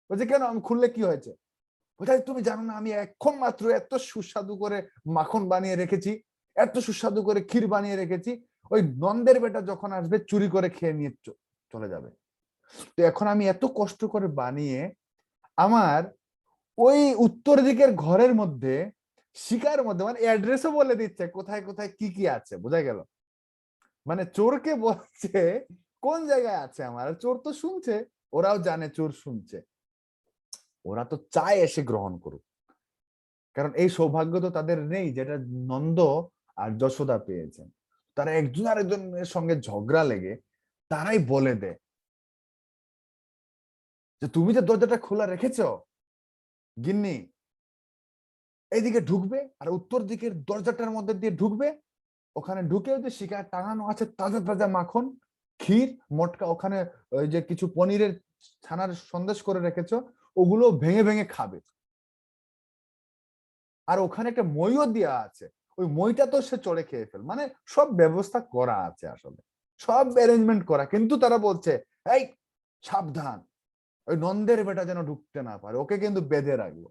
বলছে কেন আমি খুললে কি হয়েছে, বোঝাই তুমি জানো না আমি এখন মাত্র এত সুস্বাদু করে মাখন বানিয়ে রেখেছি, এত সুস্বাদু করে ক্ষীর বানিয়ে রেখেছি, ওই নন্দের বেটা যখন আসবে চুরি করে খেয়ে নিয়ে চলে যাবে। তো এখন আমি এত কষ্ট করে বানিয়ে আমার ওই উত্তর দিকের ঘরের মধ্যে শিকার মধ্যে, মানে অ্যাড্রেসও বলে দিচ্ছে কোথায় কোথায় কি কি আছে, বোঝা গেল, মানে চোরকে বলছে কোন জায়গায় আছে আমার, চোর তো শুনছে, ওরাও জানে চোর শুনছে, ওরা তো চায় এসে গ্রহণ করুক, কারণ এই সৌভাগ্য তো তাদের নেই যেটা নন্দ আর যশোদা পেয়েছেন। তারা একজন আরেকজনের সঙ্গে ঝগড়া লেগে তারাই বলে দেয় যে তুমি যে দরজাটা খোলা রেখেছো গিন্নি, এইদিকে ঢুকবে আর উত্তর দিকের দরজাটার মধ্যে দিয়ে ঢুকবে, ওখানে ঢুকে যে শিকার টাঙানো আছে তাজা তাজা মাখন, ক্ষীর, মটকা, ওখানে ওই যে কিছু পনিরের ছানার সন্দেশ করে রেখেছো, ওগুলো ভেঙে ভেঙে খাবে। আর ওখানে একটা মইও দেওয়া আছে, ওই মইটা তো সে চড়ে খেয়ে ফেল, মানে সব ব্যবস্থা করা আছে, আসলে সব অ্যারেঞ্জমেন্ট করা, কিন্তু তারা বলছে এই সাবধান, ওই নন্দের বেটা যেন ঢুকতে না পারে, ওকে কিন্তু বেঁধে রাখবো।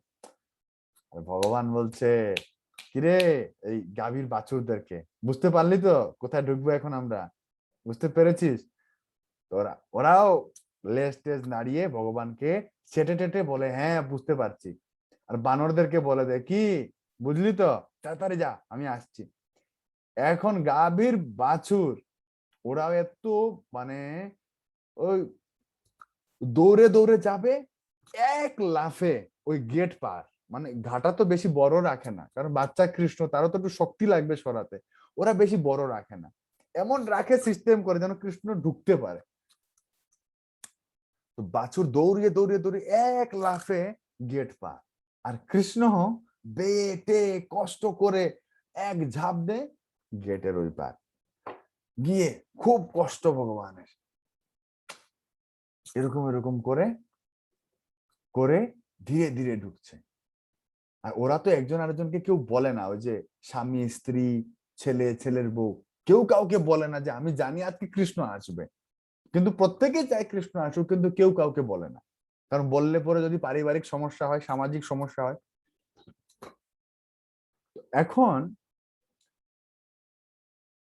আর ভগবান বলছে কিরে এই গাভীর বাছুরদেরকে, বুঝতে পারলি তো কোথায় ঢুকবো এখন আমরা, বুঝতে পেরেছিস, তো ওরাও লেজ টেজ নাড়িয়ে ভগবানকে চেটে টেটে বলে হ্যাঁ বুঝতে পারছি। আর বানরদেরকে বলে দেয় কি বুঝলি তো, তাড়াতাড়ি যা আমি আসছি। এখন গাভীর বাছুর ওরাও এত মানে ওই দৌড়ে দৌড়ে যাবে, এক লাফে ওই গেট পার, মানে ঘাটা তো বেশি বড় রাখে না, কারণ বাচ্চা কৃষ্ণ তারও তো একটু শক্তি লাগবে সরাতে, ওরা বেশি বড় রাখে না, এমন রাখে সিস্টেম করে যেন কৃষ্ণ ঢুকতে পারে। তো বাছুর দৌড়িয়ে দৌড়িয়ে দৌড়িয়ে এক লাফে গেট পার, আর কৃষ্ণ বেটে কষ্ট করে এক ঝাঁপ দেয় গেটের ওই পার গিয়ে, খুব কষ্ট ভগবানের, এরকম এরকম করে করে ধীরে ধীরে ঢুকছে। আর ওরা তো একজন আরেকজনকে কেউ বলে না, ওই যে স্বামী স্ত্রী ছেলে ছেলের বউ কেউ কাউকে বলে না যে আমি জানি আজকে কৃষ্ণ আসবে, কিন্তু প্রত্যেকেই চায় কৃষ্ণ আসুক, কিন্তু কেউ কাউকে বলে না, কারণ বললে পরে যদি পারিবারিক সমস্যা হয়, সামাজিক সমস্যা হয়। এখন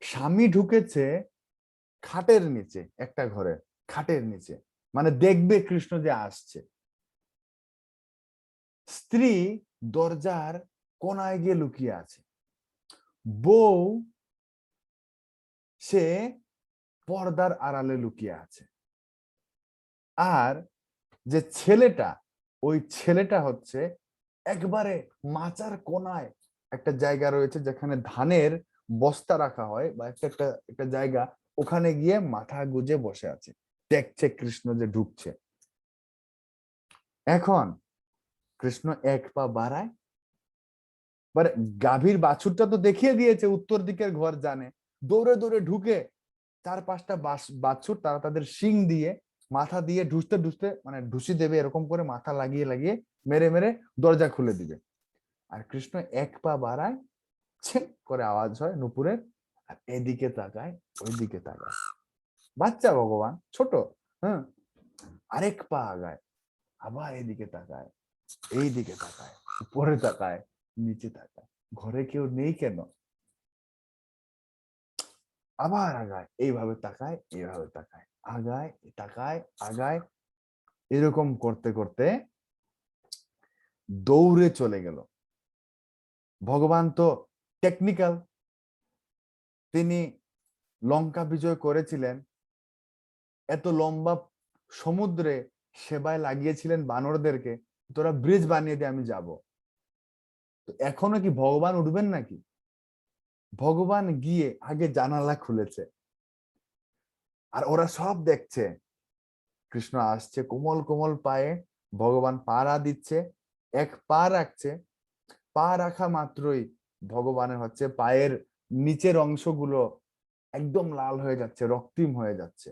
স্বামী ঢুকেছে খাটের নিচে, একটা ঘরে খাটের নিচে, মানে দেখবে কৃষ্ণ যে আসছে। স্ত্রী দরজার কোনায় গিয়ে লুকিয়ে আছে, বউ সে পর্দার আড়ালে লুকিয়ে আছে, আর যে ছেলেটা, ওই ছেলেটা হচ্ছে একবারে মাচার কোনায় একটা জায়গা রয়েছে যেখানে ধানের বস্তা রাখা হয়, বা একটা একটা একটা জায়গা, ওখানে গিয়ে মাথা গুজে বসে আছে, দেখছে কৃষ্ণ যে ঢুকছে। এখন কৃষ্ণ এক পা বাড়ায়, মানে গাভীর বাছুরটা তো দেখিয়ে দিয়েছে উত্তর দিকের ঘর জানে, দৌড়ে দৌড়ে ঢুকে 4-5টা বাছুর তারা তাদের শিং দিয়ে মাথা দিয়ে ঢুসতে ঢুসতে, মানে ঢুসি দেবে এরকম করে, মাথা লাগিয়ে লাগিয়ে মেরে মেরে দরজা খুলে দিবে। আর কৃষ্ণ এক পা বাড়ায়, ছেক করে আওয়াজ হয় নুপুরের, আর এদিকে তাকায় ওইদিকে তাকায়, বাচ্চা ভগবান ছোট, হ্যাঁ, আরেক পা আগায়, আবার এদিকে তাকায়, এইদিকে তাকায়, উপরে তাকায়, নিচে তাকায়, ঘরে কেউ নেই কেন, আবার আগায়, এইভাবে তাকায় এইভাবে তাকায়, আগায় তাকায় আগায়, এরকম করতে করতে দৌড়ে চলে গেল। ভগবান তো টেকনিক্যাল, তিনি লঙ্কা বিজয় করেছিলেন, এত লম্বা সমুদ্রে সেবায় লাগিয়েছিলেন বানরদেরকে, তোরা ব্রিজ বানিয়ে দিয়ে আমি যাব। তো এখনো কি ভগবান উঠবেন নাকি? ভগবান গিয়ে আগে জানালা খুলেছে, আর ওরা সব দেখছে কৃষ্ণ আসছে কোমল কোমল পায়ে, ভগবান পাড়া দিচ্ছে, এক পা রাখছে, পা রাখা মাত্রই ভগবানের হচ্ছে পায়ের নিচের অংশগুলো একদম লাল হয়ে যাচ্ছে, রক্তিম হয়ে যাচ্ছে,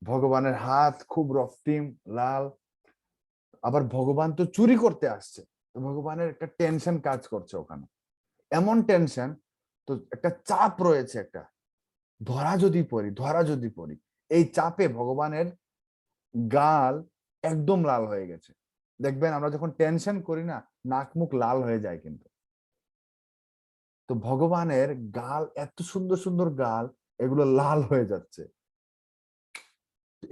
ভগবানের হাত খুব রক্তিম লাল। আবার ভগবান তো চুরি করতে আসছে, তো ভগবানের একটা টেনশন কাজ করছে ওখানে, এমন টেনশন, তো একটা চাপ রয়েছে, একটা ধরা যদি পড়ি, ধরা যদি পড়ি, এই চাপে ভগবানের গাল একদম লাল হয়ে গেছে। দেখবেন আমরা যখন টেনশন করি না, নাক মুখ লাল হয়ে যায় কিন্তু। তো ভগবানের গাল এত সুন্দর সুন্দর গাল, এগুলো লাল হয়ে যাচ্ছে,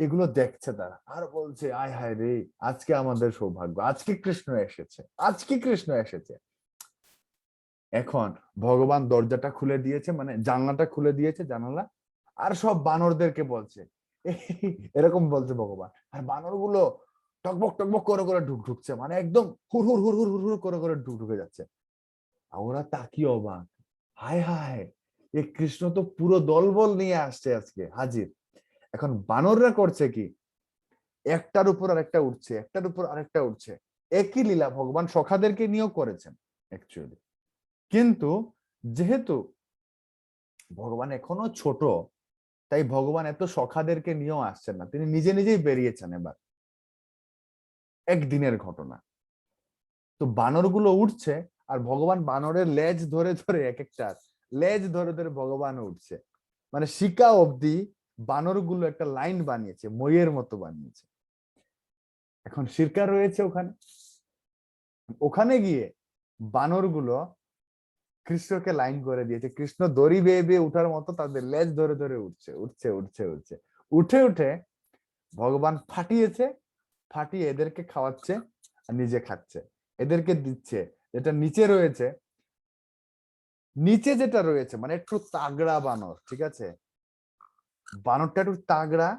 এগুলো দেখছে তারা, আর বলছে আয় হায় রে, আজকে আমাদের সৌভাগ্য, আজকে কৃষ্ণ এসেছে, আজকে কৃষ্ণ এসেছে। এখন ভগবান দরজাটা খুলে দিয়েছে, মানে জানলাটা খুলে দিয়েছে, জানালা, আর সব বানরদেরকে বলছে এরকম বলছে ভগবান, আর বানরগুলো টকবক টকবক করে করে ঢুকছে, মানে একদম হুর হুর হুর হুর হুর হুর করে করে ঢুকে যাচ্ছে। আর ওরা তাকিয়ে অবাক, হায় হায়, এ কৃষ্ণ তো পুরো দলবল নিয়ে আসছে আজকে হাজির। এখন বানররা করছে কি, একটার উপর আরেকটা উঠছে, একটার উপর আরেকটা উঠছে, একই লীলা ভগবান সখাদেরকে নিয়েও করেছেন অ্যাকচুয়ালি। কিন্তু যেহেতু ভগবান এখনো ছোট, তাই ভগবান এত সখাদেরকে নিয়েও আসছেন না, তিনি নিজে নিজেই বেরিয়েছেন। এবার একদিনের ঘটনা, তো বানরগুলো উঠছে, আর ভগবান বানরের লেজ ধরে ধরে, এক একটা লেজ ধরে ধরে ভগবান উঠছে, মানে শিকা অবধি বানরগুলো একটা লাইন বানিয়েছে, মইয়ের মতো বানিয়েছে। এখন শিরকা রয়েছে ওখানে, ওখানে গিয়ে বানরগুলো কৃষ্ণকে লাইন করে দিয়েছে, কৃষ্ণ দড়ি বেয়ে বেয়ে উঠার মতো তাদের লেজ ধরে ধরে উঠছে, উঠছে উঠছে উঠছে, উঠে উঠে ভগবান ফাটিয়েছে, ফাটিয়ে এদেরকে খাওয়াচ্ছে আর নিজে খাচ্ছে, এদেরকে দিচ্ছে, যেটা নিচে রয়েছে নিচে যেটা রয়েছে মানে একটু তাগড়া বানর, ঠিক আছে, বানরটা একটু তাগড়া,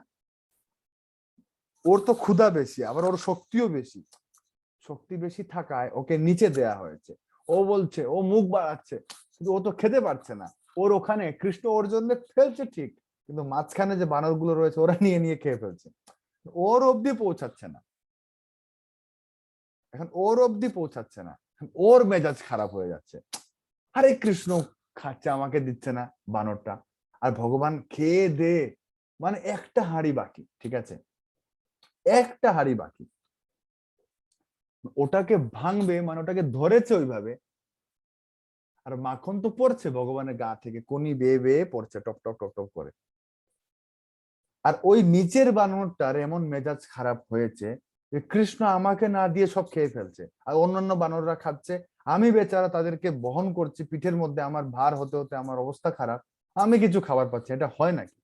ওর তো ক্ষুধা বেশি, আবার ওর শক্তিও বেশি, শক্তি বেশি থাকায় ওকে নিচে দেয়া হয়েছে। ও বলছে, ও মুখ বাড়াচ্ছে, কিন্তু ও তো খেতে পারছে না। ওর ওখানে কৃষ্ণ ওর জন্য ফেলছে ঠিক, কিন্তু মাঝখানে যে বানরগুলো রয়েছে ওরা নিয়ে নিয়ে খেয়ে ফেলছে, ওর অবধি পৌঁছাচ্ছে না। এখন ওর অবধি পৌঁছাচ্ছে না, ওর মেজাজ খারাপ হয়ে যাচ্ছে, আরে কৃষ্ণ খাচ্ছে আমাকে দিচ্ছে না বানরটা। আর ভগবান খেয়ে দে, মানে একটা হাঁড়ি বাকি, ঠিক আছে, একটা হাঁড়ি বাকি, ওটাকে ভাঙবে, মানে ওটাকে ধরেছে ওইভাবে, আর মাখন তো পড়ছে ভগবানের গা থেকে, কোনি বেয়ে বেয়ে পড়ছে টপ টপ টপ টপ করে। আর ওই নিচের বানরটার এমন মেজাজ খারাপ হয়েছে যে কৃষ্ণ আমাকে না দিয়ে সব খেয়ে ফেলছে, আর অন্যান্য বানররা খাচ্ছে, আমি বেচারা তাদেরকে বহন করছি পিঠের মধ্যে, আমার ভার হতে হতে আমার অবস্থা খারাপ, আমি কিছু খাবার পাচ্ছি, এটা হয় নাকি?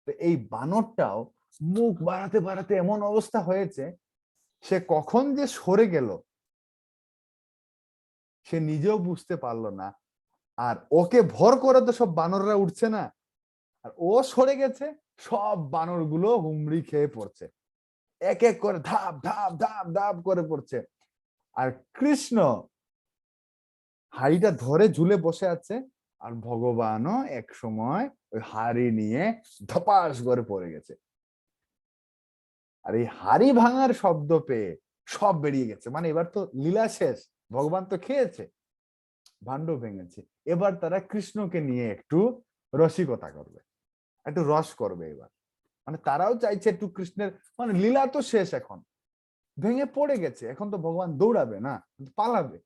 তো এই বানরটাও মুখ বাড়াতে বাড়াতে এমন অবস্থা হয়েছে, সে কখন যে সরে গেল সে নিজেও বুঝতে পারলো না। আর ওকে ভর করে তো সব বানররা উঠছে না, আর ও সরে গেছে, সব বানরগুলো হুমড়ি খেয়ে পড়ছে, এক এক করে ধাপ ধাপ ধাপ ধাপ করে পড়ছে। আর কৃষ্ণ হাড়িটা ধরে ঝুলে বসে আছে, আর ভগবানও এক সময় ওই হাড়ি নিয়ে ধপাস করে পড়ে গেছে। আর এই হাড়ি ভাঙার শব্দ পেয়ে সব বেরিয়ে গেছে, মানে এবার তো লীলা শেষ, ভগবান তো খেয়েছে, ভাণ্ড ভেঙেছে, এবার তারা কৃষ্ণকে নিয়ে একটু রসিকতা করবে, একটু রস করবে এবার, মানে তারাও চাইছে একটু কৃষ্ণের, মানে লীলা তো শেষ, এখন ভেঙে পড়ে গেছে, এখন তো ভগবান দৌড়াবে না, পালাবে।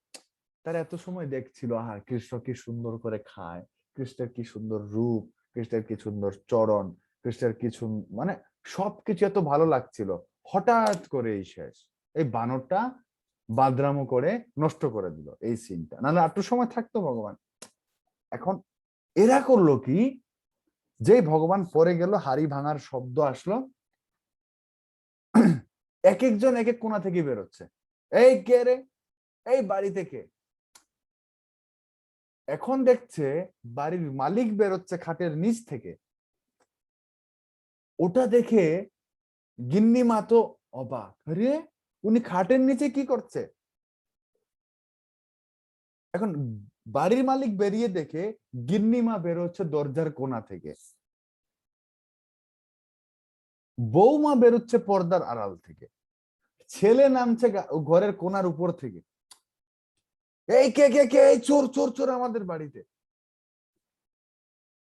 তারা এত সময় দেখছিল, হ্যাঁ কৃষ্ণ কি সুন্দর করে খায়, কৃষ্ণের কি সুন্দর রূপ, কৃষ্ণের কি সুন্দর চরণ, কৃষ্ণের কিছু, মানে সবকিছু এত ভালো লাগছিল, হঠাৎ করে এই শেষ, এই বানরটা বাদরামো করে নষ্ট করে দিল এই সিনটা, নাহলে একটু সময় থাকতো ভগবান। এখন এরা করলো কি, যে ভগবান পরে গেল, হাড়ি ভাঙার শব্দ আসলো, এক একজন এক এক কোণা থেকে বেরোচ্ছে, এই কে রে, এই বাড়ি থেকে। এখন দেখছে বাড়ির মালিক বেরোচ্ছে খাটের নিচ থেকে, ওটা দেখে গিন্নিমা তো অবাক, আরে উনি খাটের নিচে কি করছে। এখন বাড়ির মালিক বেরিয়ে দেখে গিন্নিমা বেরোচ্ছে দরজার কোণা থেকে, বৌমা বেরোচ্ছে পর্দার আড়াল থেকে, ছেলে নামছে ঘরের কোণার উপর থেকে, এই কে কে কে, এই চোর চোর চোর আমাদের বাড়িতে।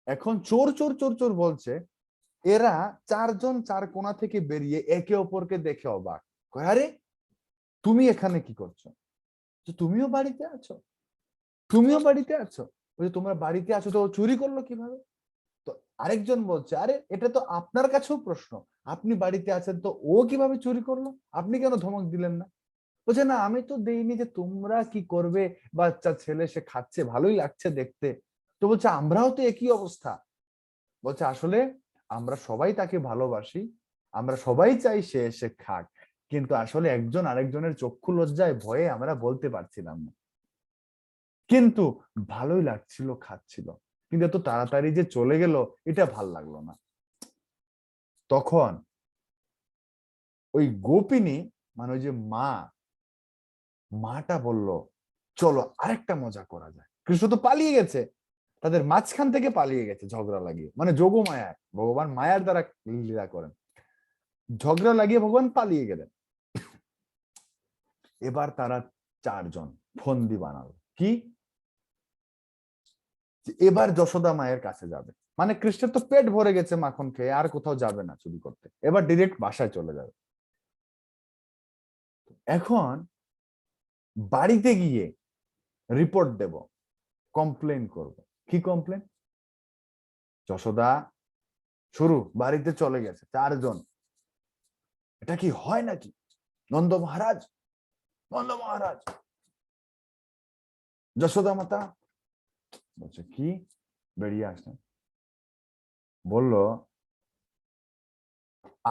এখন চোর চোর চোর চোর বলছে, এরা চারজন চার কোণা থেকে বেরিয়ে একে অপরকে দেখে অবাক, কয় আরে তুমি এখানে কি করছো, তুমিও বাড়িতে আছো, তুমিও বাড়িতে আছো, ওই তোমরা বাড়িতে আছো তো ও চুরি করলো কিভাবে। তো আরেকজন বলছে, আরে এটা তো আপনার কাছেও প্রশ্ন, আপনি বাড়িতে আছেন তো ও কিভাবে চুরি করলো, আপনি কেন ধমক দিলেন না। বলছে না আমি তো দেইনি, যে তোমরা কি করবে, বাচ্চা ছেলে সে খাচ্ছে ভালোই লাগছে দেখতে। তো বলছে আমরাও তো একই অবস্থা। বলছে আসলে আমরা সবাই তাকে ভালোবাসি, আমরা সবাই চাই সে এসে খাক, কিন্তু আসলে একজন আরেকজনের চক্ষু লজ্জায় ভয়ে আমরা বলতে পারছিলাম না, কিন্তু ভালোই লাগছিল খাচ্ছিল, কিন্তু এত তাড়াতাড়ি যে চলে গেল এটা ভাল লাগলো না। তখন ওই গোপিনী, মানে ওই যে মাটা বলল, চলো আরেকটা মজা করা যায়, কৃষ্ণ তো পালিয়ে গেছে, তাদের মাঝখান থেকে পালিয়ে গেছে ঝগড়া লাগিয়ে, মানে যোগ মায়া, ভগবান মায়ার দ্বারা লীলা করেন, ঝগড়া লাগিয়ে ভগবান পালিয়ে গেলেন। এবার তারা চারজন ফন্দি বানালো কি, এবার যশোদা মায়ের কাছে যাবে, মানে কৃষ্ণের তো পেট ভরে গেছে মাখন খেয়ে, আর কোথাও যাবে না চুরি করতে, এবার ডিরেক্ট বাসায় চলে যাবে। এখন বাড়িতে গিয়ে রিপোর্ট দেব, কমপ্লেন করব। কি কমপ্লেন, যশোদা শুরু বাড়িতে চলে গেছে চারজন, এটা কি হয় নাকি, নন্দ মহারাজ, নন্দ মহারাজ। যশোদা মাতা বলছে কি, বেরিয়ে আসলেন, বলল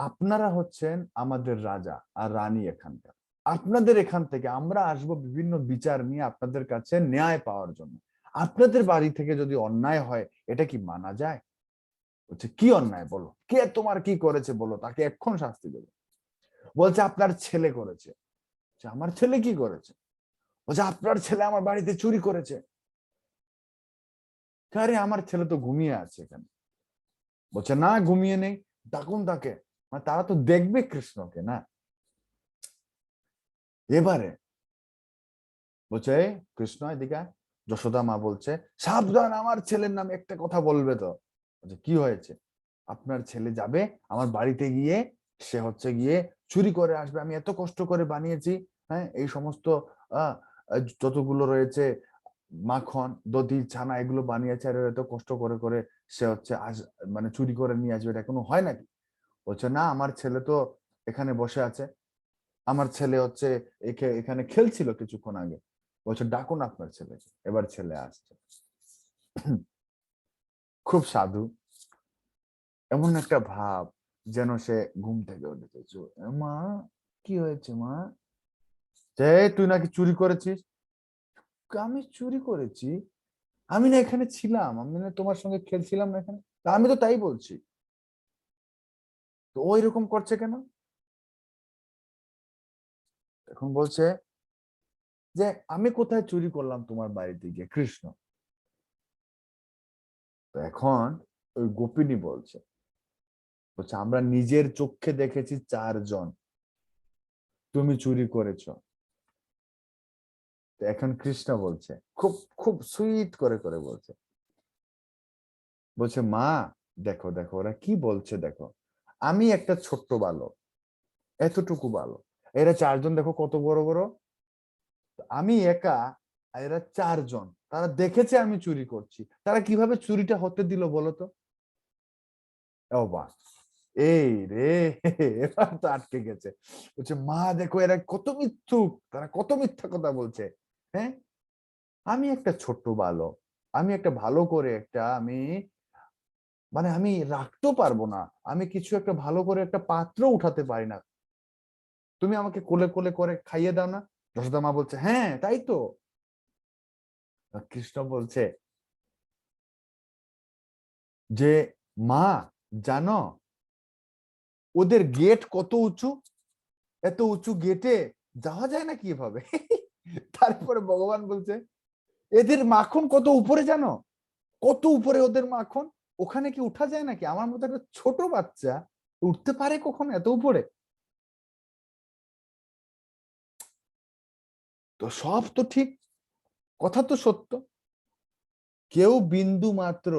আপনারা হচ্ছেন আমাদের রাজা আর রানী এখানকার, আপনাদের এখান থেকে আমরা আসব বিভিন্ন বিচার নিয়ে আপনাদের কাছে ন্যায় পাওয়ার জন্য, আপনাদের বাড়ি থেকে যদি অন্যায় হয় এটা কি মানা যায়? বলছে কি অন্যায় বলো, কে তোমার কি করেছে বলো, তাকে এক্ষণ শাস্তি দেবো। বলছে আপনার ছেলে করেছে। আমার ছেলে কি করেছে? বলছে আপনার ছেলে আমার বাড়িতে চুরি করেছে। আরে আমার ছেলে তো ঘুমিয়ে আছে এখানে। বলছে না ঘুমিয়ে নেই, ডাকুন তাকে। মানে তারা তো দেখবে কৃষ্ণকে না। এবারে বলছে কৃষ্ণ এদিকে। যশোদা মা বলছে সাবধান, আমার ছেলের নামে একটা কথা বলবে তো। বলছে কি হয়েছে? আপনার ছেলে যাবে আমার বাড়িতে গিয়ে, সে হচ্ছে গিয়ে চুরি করে আসবে। আমি এত কষ্ট করে বানিয়েছি, হ্যাঁ, এই সমস্ত যতগুলো রয়েছে মাখন দধি ছানা এগুলো বানিয়েছে, আর এত কষ্ট করে করে সে হচ্ছে মানে চুরি করে নিয়ে আসবে, এটা কোনো হয় নাকি? বলছে না আমার ছেলে তো এখানে বসে আছে, আমার ছেলে হচ্ছে এখানে খেলছিল কিছুক্ষণ আগে। বলছে ডাকুন আপনার ছেলেকে। এবার ছেলে আসছে, খুব সাধু, এমন একটা ভাব যেন সে ঘুম থেকে উঠেছে। মা কি হয়েছে মা? যে তুই নাকি চুরি করেছিস। আমি চুরি করেছি? আমি না এখানে ছিলাম, আমি না তোমার সঙ্গে খেলছিলাম না এখানে? আমি তো তাই বলছি, তো ওই রকম করছে কেন? এখন বলছে যে আমি কোথায় চুরি করলাম তোমার বাড়িতে গিয়ে কৃষ্ণ? তো এখন ওই গোপিনী বলছে আমরা নিজের চোখে দেখেছি 4 জন তুমি চুরি করেছো। তো এখন কৃষ্ণ বলছে খুব খুব সুইট করে করে বলছে, মা দেখো দেখো ওরা কি বলছে দেখো, আমি একটা ছোট্ট বালক, এতটুকু বালক, এরা 4 জন দেখো কত বড় বড়, আমি একা, আর এরা 4 জন, তারা দেখেছে আমি চুরি করছি, তারা কিভাবে চুরিটা হতে দিল বলো তো? ও বা, এই রে, এবার তো আটকে গেছে। বলছে মা দেখো এরা কত মিথ্যুক, তারা কত মিথ্যা কথা বলছে। হ্যাঁ, আমি একটা ছোট্ট বালক, আমি একটা ভালো করে একটা আমি মানে আমি রাখতেও পারবো না, আমি কিছু একটা ভালো করে একটা পাত্র উঠাতে পারি না, তুমি আমাকে কোলে কোলে করে খাইয়ে দাও না। যশোদা মা বলছে হ্যাঁ তাই তো। কৃষ্ণ বলছে যে মা জানো ওদের গেট কত উঁচু, এত উঁচু গেটে যাওয়া যায় না কিভাবে? তারপরে ভগবান বলছে এদের মাখন কত উপরে জানো, কত উপরে ওদের মাখন, ওখানে কি উঠা যায় নাকি? আমার মতো একটা ছোট বাচ্চা উঠতে পারে কখনো এত উপরে? তো সব তো ঠিক, কথা তো সত্য, কেউ বিন্দু মাত্র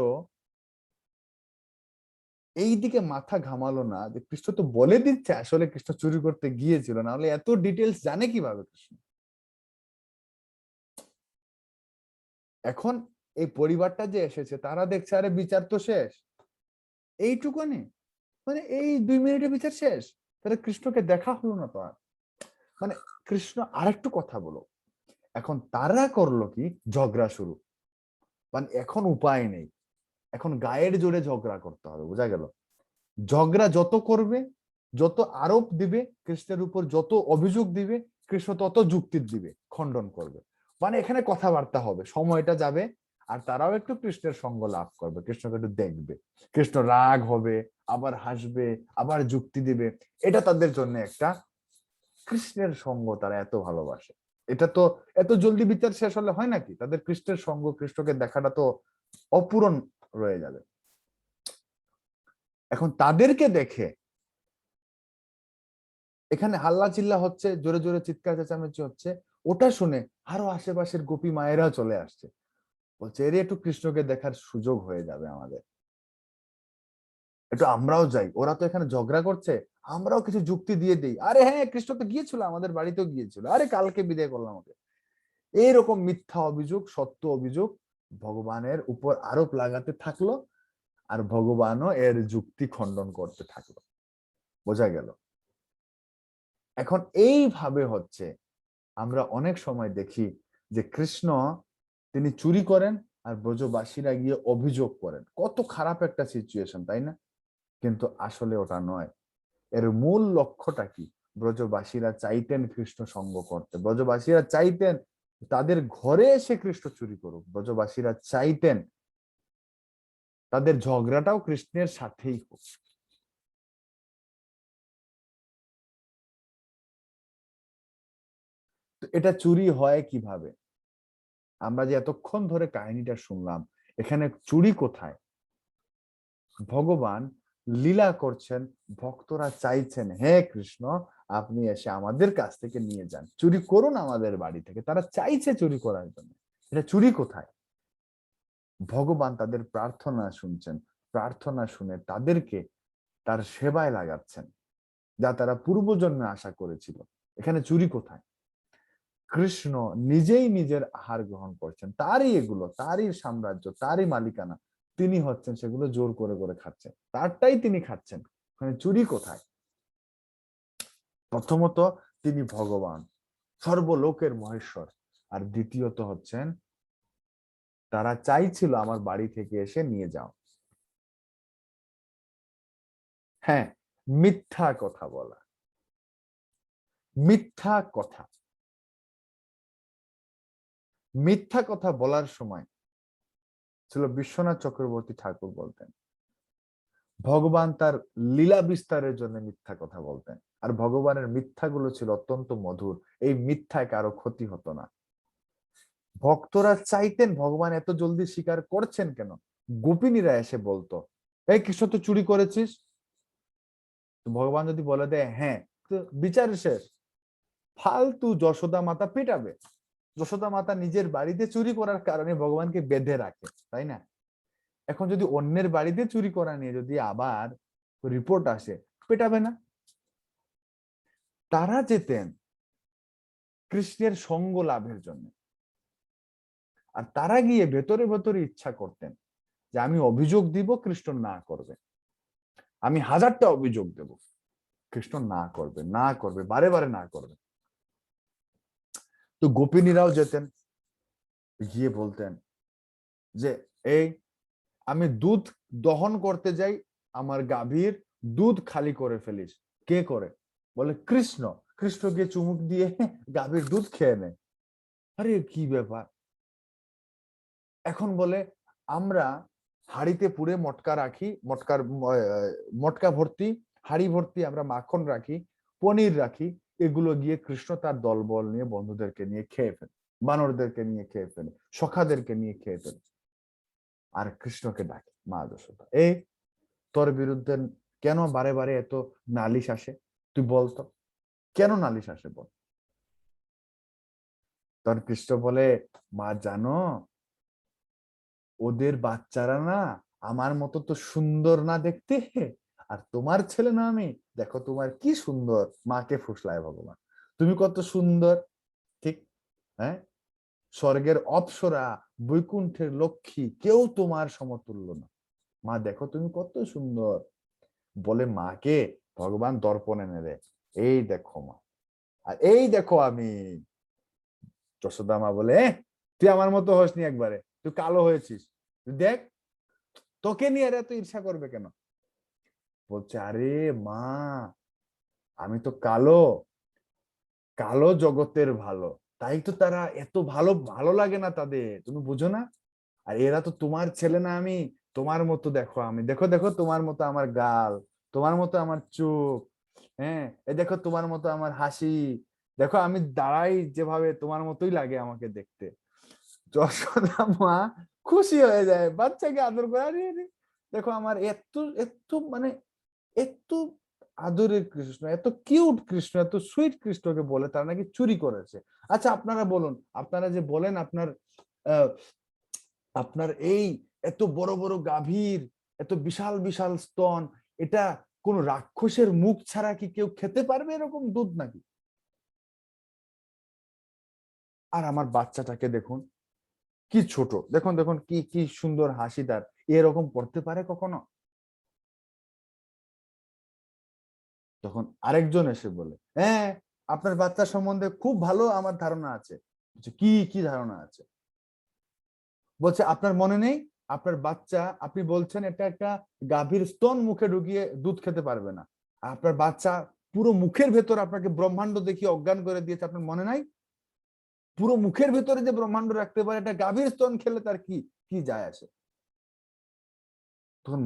এই দিকে মাথা ঘামালো না যে কৃষ্ণ তো বলে দিচ্ছে আসলে কৃষ্ণ চুরি করতে গিয়েছিল, না হলে এত ডিটেলস জানে কিভাবে কৃষ্ণ? এখন এই পরিবারটা যে এসেছে তারা দেখছে আরে বিচার তো শেষ, এইটুকুনি, মানে এই 2 মিনিটের বিচার শেষ, তাহলে কৃষ্ণকে দেখা হলো না তো আর। মানে কৃষ্ণ আরেকটু কথা বলো, এখন তারা করলো কি ঝগড়া শুরু, মানে এখন উপায় নেই, এখন গায়ের জোরে ঝগড়া করতে হবে, বোঝা গেল? ঝগড়া যত করবে, যত আরোপ দিবে কৃষ্ণের উপর, যত অভিযোগ দিবে কৃষ্ণ তত যুক্তি দিবে, খণ্ডন করবে, মানে এখানে কথাবার্তা হবে, সময়টা যাবে, আর তারাও একটু কৃষ্ণের সঙ্গ লাভ করবে, কৃষ্ণকে একটু দেখবে, কৃষ্ণ রাগ হবে, আবার হাসবে, আবার যুক্তি দিবে, এটা তাদের জন্য একটা কৃষ্ণের সঙ্গ, তারা এত ভালোবাসে। এটা তো এত জলদি বিচার শেষ হলে হয় নাকি? তাদের কৃষ্ণের সঙ্গ, কৃষ্ণকে দেখাটা তো অপূরণ রয়ে যাবে। এখন তাদেরকে দেখে এখানে হাল্লা চিল্লা হচ্ছে, জোরে জোরে চিৎকার চেঁচামেচি হচ্ছে, ওটা শুনে আরো আশেপাশের গোপী মায়েরা চলে আসছে, বলছে এর একটু কৃষ্ণকে দেখার সুযোগ হয়ে যাবে আমাদের, একটু আমরাও যাই, ওরা তো এখানে ঝগড়া করছে, আমরাও কিছু যুক্তি দিয়ে দিই, আরে হ্যাঁ কৃষ্ণ তো গিয়েছিল আমাদের বাড়িতেও গিয়েছিল, আরে কালকে বিদায় করলাম ওকে। এইরকম মিথ্যা অভিযোগ, সত্য অভিযোগ ভগবানের উপর আরোপ লাগাতে থাকলো, আর ভগবানও এর যুক্তি খণ্ডন করতে থাকলো, বোঝা গেল? এখন এইভাবে হচ্ছে আমরা অনেক সময় দেখি যে কৃষ্ণ তিনি চুরি করেন আর ব্রজবাসীরা গিয়ে অভিযোগ করেন, কত খারাপ একটা সিচুয়েশন, তাই না? কিন্তু আসলে ওটা নয়, এর মূল লক্ষ্যটা কি? ব্রজবাসীরা চাইতেন কৃষ্ণ সঙ্গ করতে, ব্রজবাসীরা চাইতেন তাদের ঘরে এসে কৃষ্ণ চুরি করুক। ব্রজবাসীরা চাইতেন তাদের ঝগড়াটাও কৃষ্ণের সাথেই হোক। এটা চুরি হয় কিভাবে? আমরা যে এতক্ষণ ধরে কাহিনীটা শুনলাম, এখানে চুরি কোথায়? ভগবান লীলা করছেন, ভক্তরা চাইছেন হে কৃষ্ণ আপনি এসে আমাদের কাছ থেকে নিয়ে যান, চুরি করুন আমাদের বাড়ি থেকে। তারা চাইছে চুরি করার জন্য। এটা চুরি কোথায়? ভগবান তাদের প্রার্থনা শুনছেন, প্রার্থনা শুনে তাদেরকে তার সেবায় লাগাচ্ছেন, যা তারা পূর্বজন্মে আশা করেছিল। এখানে চুরি কোথায়? কৃষ্ণ নিজেই নিজের আহার গ্রহণ করছেন, তারই এগুলো, তারই সাম্রাজ্য, তারই মালিকানা, তিনি হচ্ছেন সেগুলো জোর করে করে খাচ্ছেন, তারটাই তিনি খাচ্ছেন। মানে চুরি কোথায়? প্রথমত তিনি ভগবান, সর্বলোকের মহেশ্বর। আর দ্বিতীয়ত হচ্ছেন তারা চাইছিল আমার বাড়ি থেকে এসে নিয়ে যাও। হ্যাঁ, মিথ্যা কথা বলা, মিথ্যা কথা, মিথ্যা কথা বলার সময় ছিল বিশ্বনাথ চক্রবর্তী ঠাকুর বলতেন ভগবান তার লীলা বিস্তারের জন্য মিথ্যা কথা বলতেন, আর ভগবানের মিথ্যাগুলো ছিল অত্যন্ত মধুর। এই মিথ্যায় কারো ক্ষতি হতো না। ভক্তরা চাইতেন ভগবান এত জলদি স্বীকার করছেন কেন? গোপিনীরা এসে বলতো এই কৃষ্ণ তো চুরি করেছিস। তো ভগবান যদি বলে দেয় হ্যাঁ, তো বিচার শেষ। ফালতু যশোদা মাতা পেটাবে। যশোদা মাতা নিজের বাড়িতে চুরি করার কারণে ভগবানকে বেঁধে রাখে, তাই না? এখন যদি অন্যের বাড়িতে চুরি করা নিয়ে যদি আবার রিপোর্ট আসে, পেটাবে না? তারা যেতেন কৃষ্ণের সঙ্গ লাভের জন্য। আর তারা গিয়ে ভেতরে ভেতরে ইচ্ছা করতেন যে আমি অভিযোগ দিব, কৃষ্ণ না করবে। আমি 1000টা অভিযোগ দেব, কৃষ্ণ না করবে, না করবে, বারে বারে না করবে। তো গোপিনীরাও যেতেন, গিয়ে বলতেন যে এই আমি দুধ দহন করতে যাই, আমার গাভীর দুধ খালি করে ফেলিস। কে করে? বলে কৃষ্ণ। কৃষ্ণ গিয়ে চুমুক দিয়ে গাভীর দুধ খেয়ে নেয়। আরে কি ব্যাপার! এখন বলে আমরা হাড়িতে পুরে মটকা রাখি, মটকা ভর্তি, হাড়ি ভর্তি আমরা মাখন রাখি, পনির রাখি, এগুলো গিয়ে কৃষ্ণ তার দলবল নিয়ে বন্ধুদেরকে নিয়ে খেয়ে ফেলে, বানরদেরকে নিয়ে খেয়ে ফেলে, সখাদেরকে নিয়ে খেয়ে ফেলে। আর কৃষ্ণকে ডাকে মা যশোদা, এই তোর বিরুদ্ধে কেন বারে বারে এত নালিশ আসে? তুই বলতো কেন নালিশ আসে, বল। তোর কৃষ্ণ বলে মা জানো ওদের বাচ্চারা না আমার মতো তো সুন্দর না দেখতে, আর তোমার ছেলে না আমি, দেখো তোমার কি সুন্দর। মাকে ফুসলায় ভগবান, তুমি কত সুন্দর, ঠিক? হ্যাঁ, স্বর্গের অপ্সরা, বৈকুণ্ঠের লক্ষ্মী, কেউ তোমার সমতুল্য না। মা দেখো তুমি কত সুন্দর। বলে মাকে ভগবান দর্পণ এনে দেয়, এই দেখো মা, আর এই দেখো আমি। যশোদা মা বলে তুই আমার মতো হসনি একবারে, তুই কালো হয়েছিস, দেখ তোকে নিয়ে এরা তো ঈর্ষা করবে কেন? বলছে আরে মা আমি তো কালো, কালো জগতের ভালো, তাই তো তারা এত ভালো, ভালো লাগে না তাদের, তুমি বুঝো না? আর এরা তো তোমার ছেলে না আমি, তোমার মতো দেখো আমি, দেখো দেখো তোমার মতো আমার গাল, তোমার মতো আমার চোখ, হ্যাঁ এ দেখো তোমার মতো আমার হাসি, দেখো আমি দাঁড়াই যেভাবে তোমার মতোই লাগে আমাকে দেখতে। যশোদা মা খুশি হয়ে যায়, বাচ্চাকে আদর করে, আরে আরে দেখো আমার এত এত মানে এত আদরের কৃষ্ণ, এত কিউট কৃষ্ণ, এত সুইট কৃষ্ণকে বলে তারা নাকি চুরি করেছে। আচ্ছা আপনারা বলুন, আপনারা যে বলেন আপনার আপনার এই এত বড় বড় গাভীর, এত বিশাল বিশাল স্তন, এটা কোন রাক্ষসের মুখ ছাড়া কি কেউ খেতে পারবে এরকম দুধ নাকি? আর আমার বাচ্চাটাকে দেখুন কি ছোট, দেখুন দেখুন কি কি সুন্দর হাসি তার, এরকম করতে পারে কখনো? তখন আরেকজন এসে বলে হ্যাঁ আপনার বাচ্চা সম্বন্ধে খুব ভালো আমার ধারণা আছে। কি কি ধারণা আছে? বলছে আপনার মনে নেই আপনার বাচ্চা, আপনি বলছেন এটা একটা গাভীর স্তন মুখে ঢুকিয়ে দুধ খেতে পারবে না, আপনার বাচ্চা পুরো মুখের ভেতর আপনাকে ব্রহ্মাণ্ড দেখিয়ে অজ্ঞান করে দিয়েছে, আপনার মনে নাই? পুরো মুখের ভিতরে যে ব্রহ্মাণ্ড রাখতে পারে, এটা গাভীর স্তন খেলে তার কি কি যায় আসে? তখন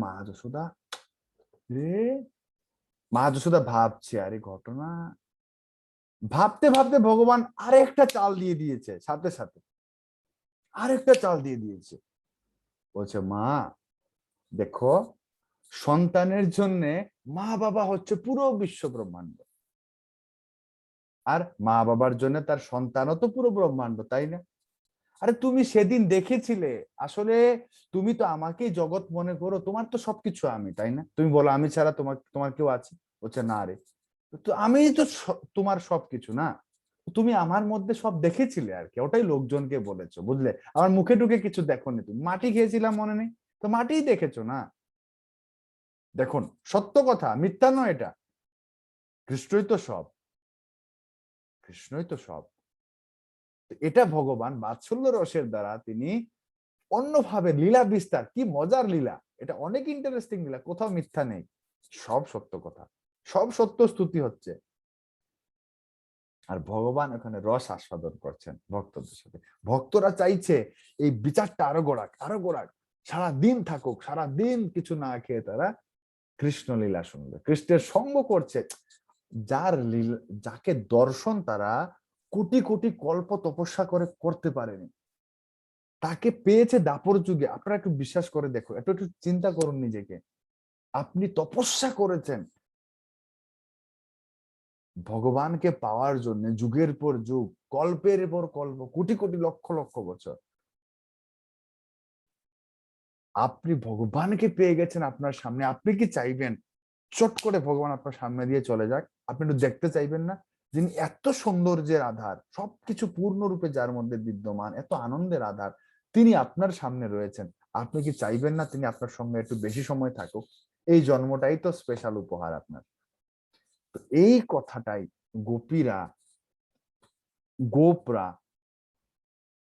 মা যশোদা ভাবছে, আরে ঘটনা, ভাবতে ভাবতে ভগবান আরেকটা চাল দিয়ে দিয়েছে, সাথে সাথে আরেকটা চাল দিয়ে দিয়েছে। বলছে, মা দেখো, সন্তানের জন্য মা বাবা হচ্ছে পুরো বিশ্ব ব্রহ্মাণ্ড, আর মা বাবার জন্য তার সন্তানও তো পুরো ব্রহ্মাণ্ড, তাই না? আরে তুমি সেদিন দেখেছিলে, আসলে তুমি তো আমাকেই জগৎ মনে করো, তোমার তো সবকিছু আমি, তাই না? তুমি বলো আমি ছাড়া তোমার কেউ আছে? বলছে, না রে, তো আমি তো তোমার সবকিছু না, তুমি আমার মধ্যে সব দেখেছিলে আর কি, ওটাই লোকজনকে বলেছো, বুঝলে? আমার মুখে টুকে কিছু দেখোনি, তুমি মাটি খেয়েছিলাম মনে নেই? তো মাটিই দেখেছো না। দেখুন, সত্য কথা, মিথ্যা নয় এটা। কৃষ্ণই তো সব, কৃষ্ণই তো সব। এটা ভগবান বাৎসল্য রসের দ্বারা তিনি অন্যভাবে লীলা বিস্তার, কি মজার লীলা, এটা অনেক ইন্টারেস্টিং লীলা, কোথাও মিথ্যা নেই, সব সত্য কথা, সব সত্য স্তুতি হচ্ছে। আর ভগবান এখানে রস আস্বাদন করছেন ভক্তদের সাথে। ভক্তরা চাইছে এই বিচারটা আরো গোড়াক, আরো গোড়াক, সারা দিন থাকুক, সারা দিন কিছু না খেয়ে তারা কৃষ্ণ লীলা শুনবে, কৃষ্ণের সঙ্গ করছে। যার লীলা, যাকে দর্শন তারা কোটি কোটি কল্প তপস্যা করে করতে পারেনি, তাকে পেয়েছে দাপর যুগে। আপনারা একটু বিশ্বাস করে দেখো, একটু একটু চিন্তা করুন নিজেকে, আপনি তপস্যা করেছেন ভগবানকে পাওয়ার জন্য, যুগের পর যুগ, কল্পের পর কল্প, কোটি কোটি লক্ষ লক্ষ বছর, আপনি ভগবানকে পেয়ে গেছেন আপনার সামনে। আপনি কি চাইবেন চট করে ভগবান আপনার সামনে দিয়ে চলে যাক? আপনি একটু দেখতে চাইবেন না, যিনি এত সৌন্দর্যের আধার, সবকিছু পূর্ণরূপে যার মধ্যে বিদ্যমান, এত আনন্দের আধার, তিনি আপনার সামনে রয়েছেন? আপনি কি চাইবেন না তিনি আপনার সঙ্গে একটু বেশি সময় থাকুক? এই জন্মটাই তো স্পেশাল উপহার আপনার। তো এই কথাটাই গোপীরা, গোপরা,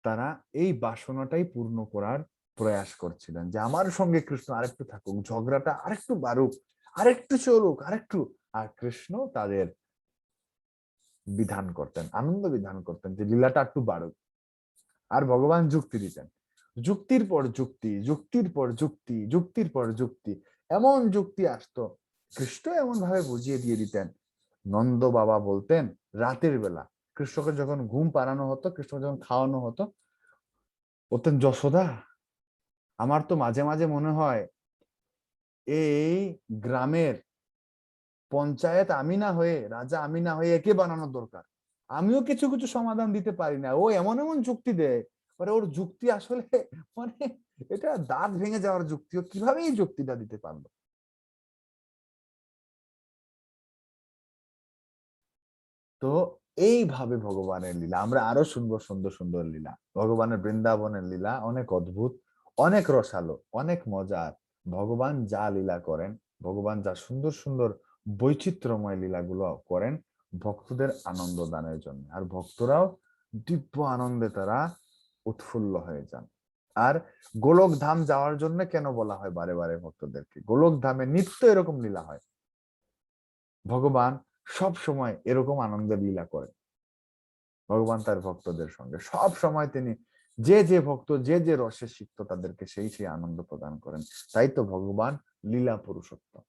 তারা এই বাসনাটাই পূর্ণ করার প্রয়াস করছিলেন, যে আমার সঙ্গে কৃষ্ণ আরেকটু থাকুক, ঝগড়াটা আরেকটু বাড়ুক, আরেকটু চলুক, আরেকটু। আর কৃষ্ণ তাদের বিধান করতেন, আনন্দ বিধান করতেন, যে লীলাটা একটু বাড়ুক। আর ভগবান যুক্তি দিতেন, যুক্তির পর যুক্তি, যুক্তির পর যুক্তি, যুক্তির পর যুক্তি, এমন যুক্তি আসতো, কৃষ্ণ এমন ভাবে বুঝিয়ে দিয়ে দিতেন। নন্দ বাবা বলতেন, রাতের বেলা কৃষ্ণকে যখন ঘুম পাড়ানো হতো, কৃষ্ণকে যখন খাওয়ানো হতো, বলতেন, যশোদা, আমার তো মাঝে মাঝে মনে হয় এই গ্রামের পঞ্চায়েত আমি না হয়ে, রাজা আমি না হয়ে একে বানানো দরকার। আমিও কিছু কিছু সমাধান দিতে পারি না, ও এমন এমন যুক্তি দেয়, মানে ওর যুক্তি আসলে মানে এটা দাঁত ভেঙে যাওয়ার যুক্তি, ও কিভাবে এই যুক্তিটা দিতে পারলো? তো এইভাবে ভগবানের লীলা আমরা আরো শুনবো, সুন্দর সুন্দর লীলা, ভগবানের বৃন্দাবনের লীলা অনেক অদ্ভুত, অনেক রসালো, অনেক মজার। ভগবান যা লীলা করেন, ভগবান যা সুন্দর সুন্দর বৈচিত্র্যময় লীলাগুলো করেন ভক্তদের আনন্দ দানের জন্য, আর ভক্তরাও দিব্য আনন্দে তারা উৎফুল্ল হয়ে যান। আর গোলক ধাম যাওয়ার জন্য কেন বলা হয় বারে বারে ভক্তদেরকে? গোলক ধামে নিত্য এরকম লীলা হয়, ভগবান সব সময় এরকম আনন্দের লীলা করেন। ভগবান তার ভক্তদের সঙ্গে সব সময় তিনি যে যে ভক্ত যে যে রসে সিক্ত তাদেরকে সেই সেই আনন্দ প্রদান করেন। তাই তো ভগবান লীলা পুরুষোত্তম।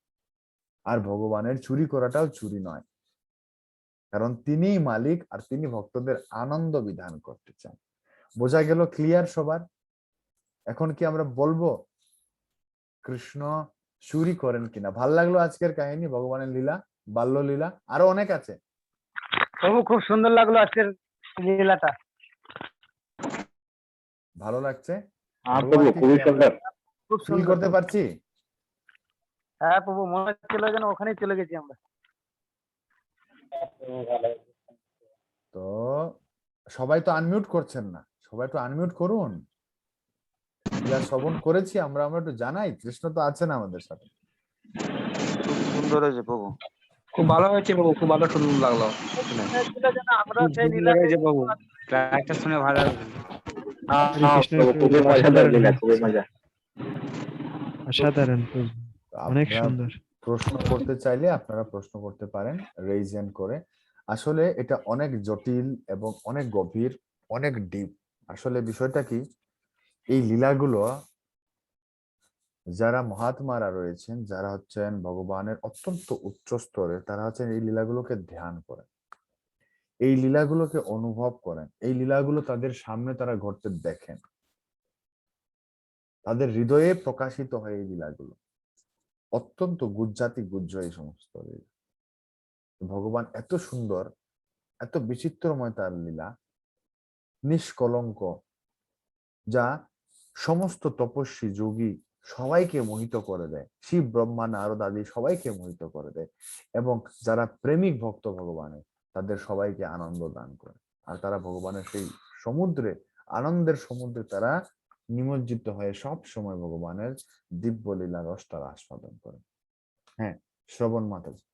আর ভগবানের চুরি করাটাও চুরি নয়, কারণ তিনিই মালিক, আর তিনি ভক্তদের আনন্দ বিধান করতে চান। বোঝা গেল? ক্লিয়ার সবার? এখন কি আমরা বলবো কৃষ্ণ চুরি করেন কিনা? ভাল লাগলো আজকের কাহিনী, ভগবানের লীলা, বাল্য লীলা, আরো অনেক আছে। প্রভু খুব সুন্দর লাগলো আজকের লীলাটা। ভালো লাগছে? প্রভু খুবই সুন্দর। খুব ফিল সুন্দর। করতে পারছি? হ্যাঁ প্রভু, মনে হচ্ছিল যেন ওখানেই চলে গেছি আমরা। তো সবাই তো আনমিউট করছেন না, সবাই তো আনমিউট করুন। যা শ্রবণ করেছি আমরা আমরা একটু জানাই, কৃষ্ণ তো আছেন আমাদের সাথে। খুব সুন্দর হয়েছে প্রভু। খুব ভালো হয়েছে বাবু, খুব ভালো শুনলাম লাগলো শুনে। মনে হচ্ছিল যেন আমরা খুব সেই সুন্দর লীলা হয়েছে বাবু, ট্র্যাকটা শুনে ভালো লাগলো। প্রভু খুবই মজাদার লীলা, খুবই মজা। অসাধারণ প্রভু, তো অনেক আপনারা সুন্দর। প্রশ্ন করতে চাইলে আপনারা প্রশ্ন করতে পারেন রেইজ হ্যান্ড করে। আসলে এটা অনেক জটিল এবং অনেক গভীর, অনেক ডিপ। আসলে বিষয়টা কি, এই লীলাগুলো যারা মহাত্মারা রয়েছেন, যারা হচ্ছেন ভগবানের অত্যন্ত উচ্চ স্তরে, তারা হচ্ছেন এই লীলাগুলোকে ধ্যান করেন, এই লীলাগুলোকে অনুভব করেন, এই লীলাগুলো তাদের সামনে তারা ঘটতে দেখেন, তাদের হৃদয়ে প্রকাশিত হয় এই লীলাগুলো। অত্যন্ত গুজ্জাতি গুজ্জ এই সমস্ত লীলা। ভগবান এত সুন্দর, এত বিচিত্রময় তার লীলা, নিষ্কলঙ্ক, যা সমস্ত তপস্বী যোগী সবাইকে মোহিত করে দেয়। শিব ব্রহ্মা নারদ আদি সবাইকে মোহিত করে দেয়, এবং যারা প্রেমিক ভক্ত ভগবানের, তাদের সবাইকে আনন্দ দান করে। আর তারা ভগবানের সেই সমুদ্রে, আনন্দের সমুদ্রে তারা নিমজ্জিত হয়ে সব সময় ভগবানের দিব্য লীলা রস তারা আস্বাদন করে। হ্যাঁ, শ্রবণ মাতাজি।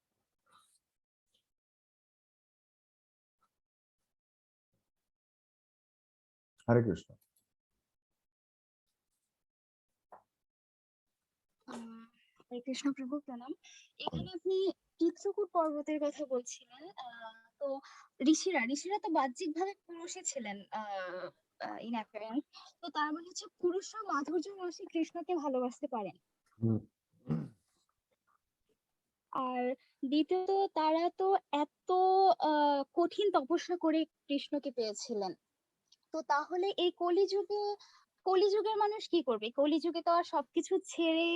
হরে কৃষ্ণ। হরে কৃষ্ণ প্রভু, প্রণাম। এখানে আপনি চিত্রকূট পর্বতের কথা বলছিলেন। তো ঋষিরা তো বাহ্যিক ভাবে পুরুষই ছিলেন ইন অ্যাপিয়ারেন্স। তো তার মানে হচ্ছে পুরুষরা মাধুর্য রসে কৃষ্ণকে ভালোবাসতে পারেন। আর দ্বিতীয়ত, তারা তো এত কঠিন তপস্যা করে কৃষ্ণকে পেয়েছিলেন। তো তাহলে এই কলিযুগের মানুষ কি করবে? কলিযুগে তো আর সবকিছু ছেড়ে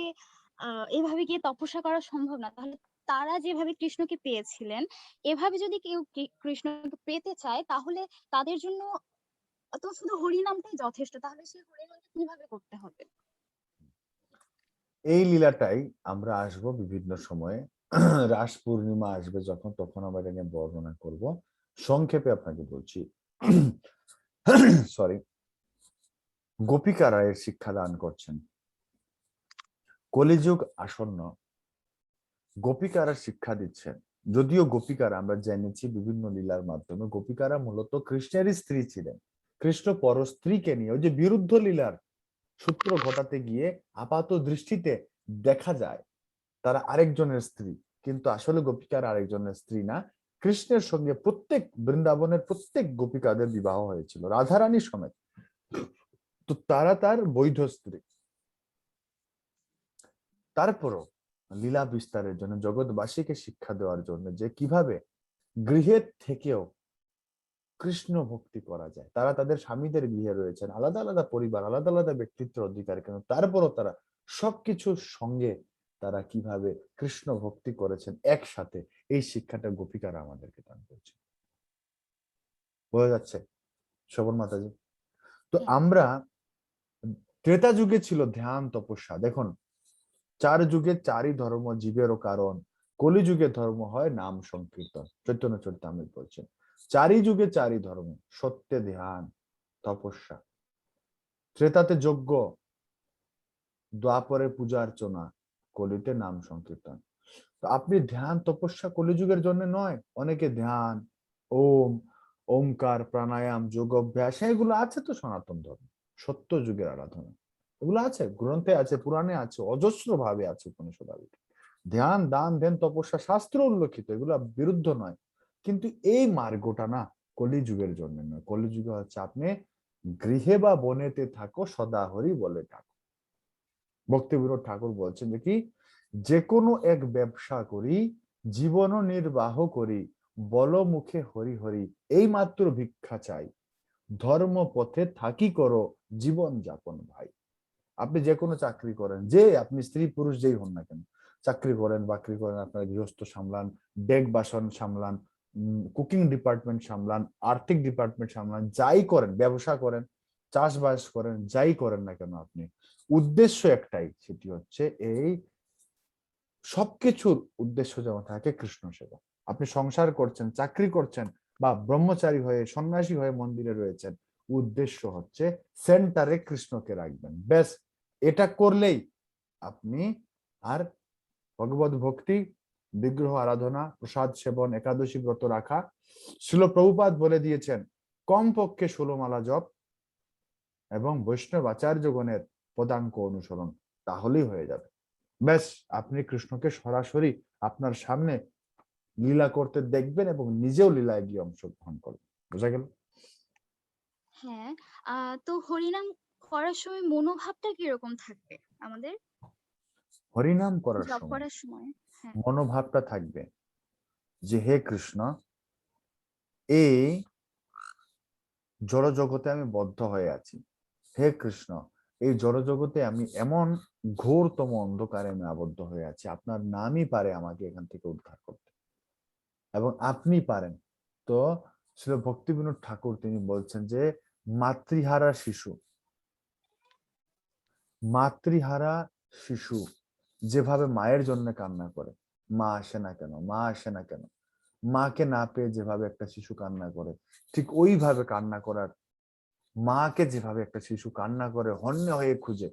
এভাবে গিয়ে তপস্যা করা সম্ভব না। তাহলে তারা যেভাবে কৃষ্ণকে পেয়েছিলেন, এভাবে যদি কেউ কৃষ্ণকে পেতে চায়, তাহলে তাদের জন্য তো শুধু হরিনামটাই যথেষ্ট। তাহলে সেই হরিনামটা কিভাবে করতে হবে? এই লীলাটাই আমরা আসবো বিভিন্ন সময়ে। রাস পূর্ণিমা আসবে যখন, তখন আমরা এটা নিয়ে বর্ণনা করব। সংক্ষেপে আপনাকে বলছি। সরি। গোপিকারা এর শিক্ষা দান করছেন। কলিযুগ আসন্ন, গোপিকারা শিক্ষা দিচ্ছেন। যদিও গোপিকারা আমরা জেনেছি বিভিন্ন লীলার মাধ্যমে, গোপিকারা মূলত কৃষ্ণেরই স্ত্রী ছিলেন। কৃষ্ণ পর স্ত্রীকে নিয়ে ওই যে বিরুদ্ধ লীলার সূত্র ঘটাতে গিয়ে আপাত দৃষ্টিতে দেখা যায় তারা আরেকজনের স্ত্রী, কিন্তু আসলে গোপিকারা আরেকজনের স্ত্রী না। কৃষ্ণের সঙ্গে প্রত্যেক বৃন্দাবনের প্রত্যেক গোপিকাদের বিবাহ হয়েছিল, রাধারানী সমেত। তো তারা তার বৈধ স্ত্রী। তারপরও লীলা বিস্তারের জন্য, জগৎবাসীকে শিক্ষা দেওয়ার জন্য যে কিভাবে গৃহের থেকেও কৃষ্ণ ভক্তি করা যায়। তারা তাদের স্বামীদের গৃহে রয়েছেন, আলাদা আলাদা পরিবার, আলাদা আলাদা ব্যক্তিত্ব অধিকার, কেন তারপরও তারা সবকিছুর সঙ্গে তারা কিভাবে কৃষ্ণ ভক্তি করেছেন একসাথে, এই শিক্ষাটা গোপিকারা আমাদেরকে দান করছে। বোঝা যাচ্ছে শোভন মাতাজি? তো আমরা, ত্রেতা যুগে ছিল ধ্যান তপস্যা। দেখুন, 4 যুগে 4ই ধর্ম জীবেরও কারণ, কলিযুগে ধর্ম হয় নাম সংকীর্তন। চৈতন্য চরিতামৃত বলছেন 4ই যুগে 4ই ধর্ম, সত্যে ধ্যান তপস্যা, ত্রেতাতে যজ্ঞ, দ্বাপরে পূজা অর্চনা, কলিতে নাম সংকীর্তন। তো আপনি ধ্যান তপস্যা কলিযুগের জন্য নয়। অনেকে ধ্যান, ওম, ওমকার, প্রাণায়াম, যোগ অভ্যাস, এগুলো আছে তো সনাতন ধর্ম, সত্য যুগের আরাধনা, এগুলো আছে, গ্রন্থে আছে, পুরাণে আছে, অজস্র ভাবে আছে উপনিষদাবলী। ধ্যান, দান, ধ্যান, তপস্যা শাস্ত্র উল্লেখিত, এগুলো বিরুদ্ধ নয়। কিন্তু এই মার্গটা না কলিযুগের জন্য নয়। কলিযুগে হচ্ছে আপনি গৃহে বা বনেতে থাকো, সদা হরি বলে থাকো। ভক্তিবিনোদ ঠাকুর বলছেন যে কি, যে কোনো এক ব্যবসা করি, জীবন নির্বাহ করি, বল মুখে হরি হরি, এই মাত্র ভিক্ষা চাই, ধর্ম পথে থাকি করো জীবন যাপন ভাই। আপনি যে কোনো চাকরি করেন, যে আপনি স্ত্রী পুরুষ যেই হন না কেন, চাকরি করেন, বাকরি করেন, আপনার গৃহস্থ সামলান, ডেক বাসন সামলান, কুকিং ডিপার্টমেন্ট সামলান, আর্থিক ডিপার্টমেন্ট সামলান, যাই করেন, ব্যবসা করেন, চাষবাস করেন, যাই করেন না কেন, আপনি উদ্দেশ্য একটাই, সেটি হচ্ছে এই সবকিছুর উদ্দেশ্য যেমন থাকে কৃষ্ণ সেবা। আপনি সংসার করছেন, চাকরি করছেন, বা ব্রহ্মচারী হয়ে সন্ন্যাসী হয়ে মন্দিরে রয়েছেন, উদ্দেশ্য হচ্ছে সেন্টারে কৃষ্ণকে রাখবেন, ব্যাস। এটা করলেই আপনি আর ভগবত ভক্তি, বিগ্রহ আরাধনা, প্রসাদ সেবন, একাদশী ব্রত রাখা, শিল প্রভুপাদ বলে দিয়েছেন কমপক্ষে 16 মালা জপ এবং বৈষ্ণব আচার্যগণের পদাঙ্ক অনুসরণ, তাহলেই হয়ে যাবে। ব্যাস, আপনি কৃষ্ণকে সরাসরি আপনার সামনে লীলা করতে দেখবেন এবং নিজেও লীলায় গিয়ে অংশগ্রহণ করবেন। বোঝা গেল? হ্যাঁ, তো হরিনাম করার সময় মনোভাবটা কিরকম থাকবে আমাদের হরিনাম করার জপ সময় করার সময়? হ্যাঁ। মনোভাবটা থাকবে যে হে কৃষ্ণ, এই জড় জগতে আমি বদ্ধ হয়ে আছি। হে কৃষ্ণ, এই জড় জগতে আমি এমন ঘোরতম অন্ধকারে আমি আবদ্ধ হয়ে আছি, আপনার নামই পারে আমাকে এখান থেকে উদ্ধার করতে, এবং আপনি পারেন। তো শ্রী ভক্তিবিনোদ ঠাকুর তিনি বলছেন যে মাতৃহারা শিশু, মাতৃহারা শিশু যেভাবে মায়ের জন্য কান্না করে, মা আসে না কেন, মা আসে না কেন, মাকে না পেয়ে যেভাবে একটা শিশু কান্না করে, ঠিক ওইভাবে কান্না করার, মাকে যেভাবে একটা শিশু কান্না করে হন্যে হয়ে খুঁজে,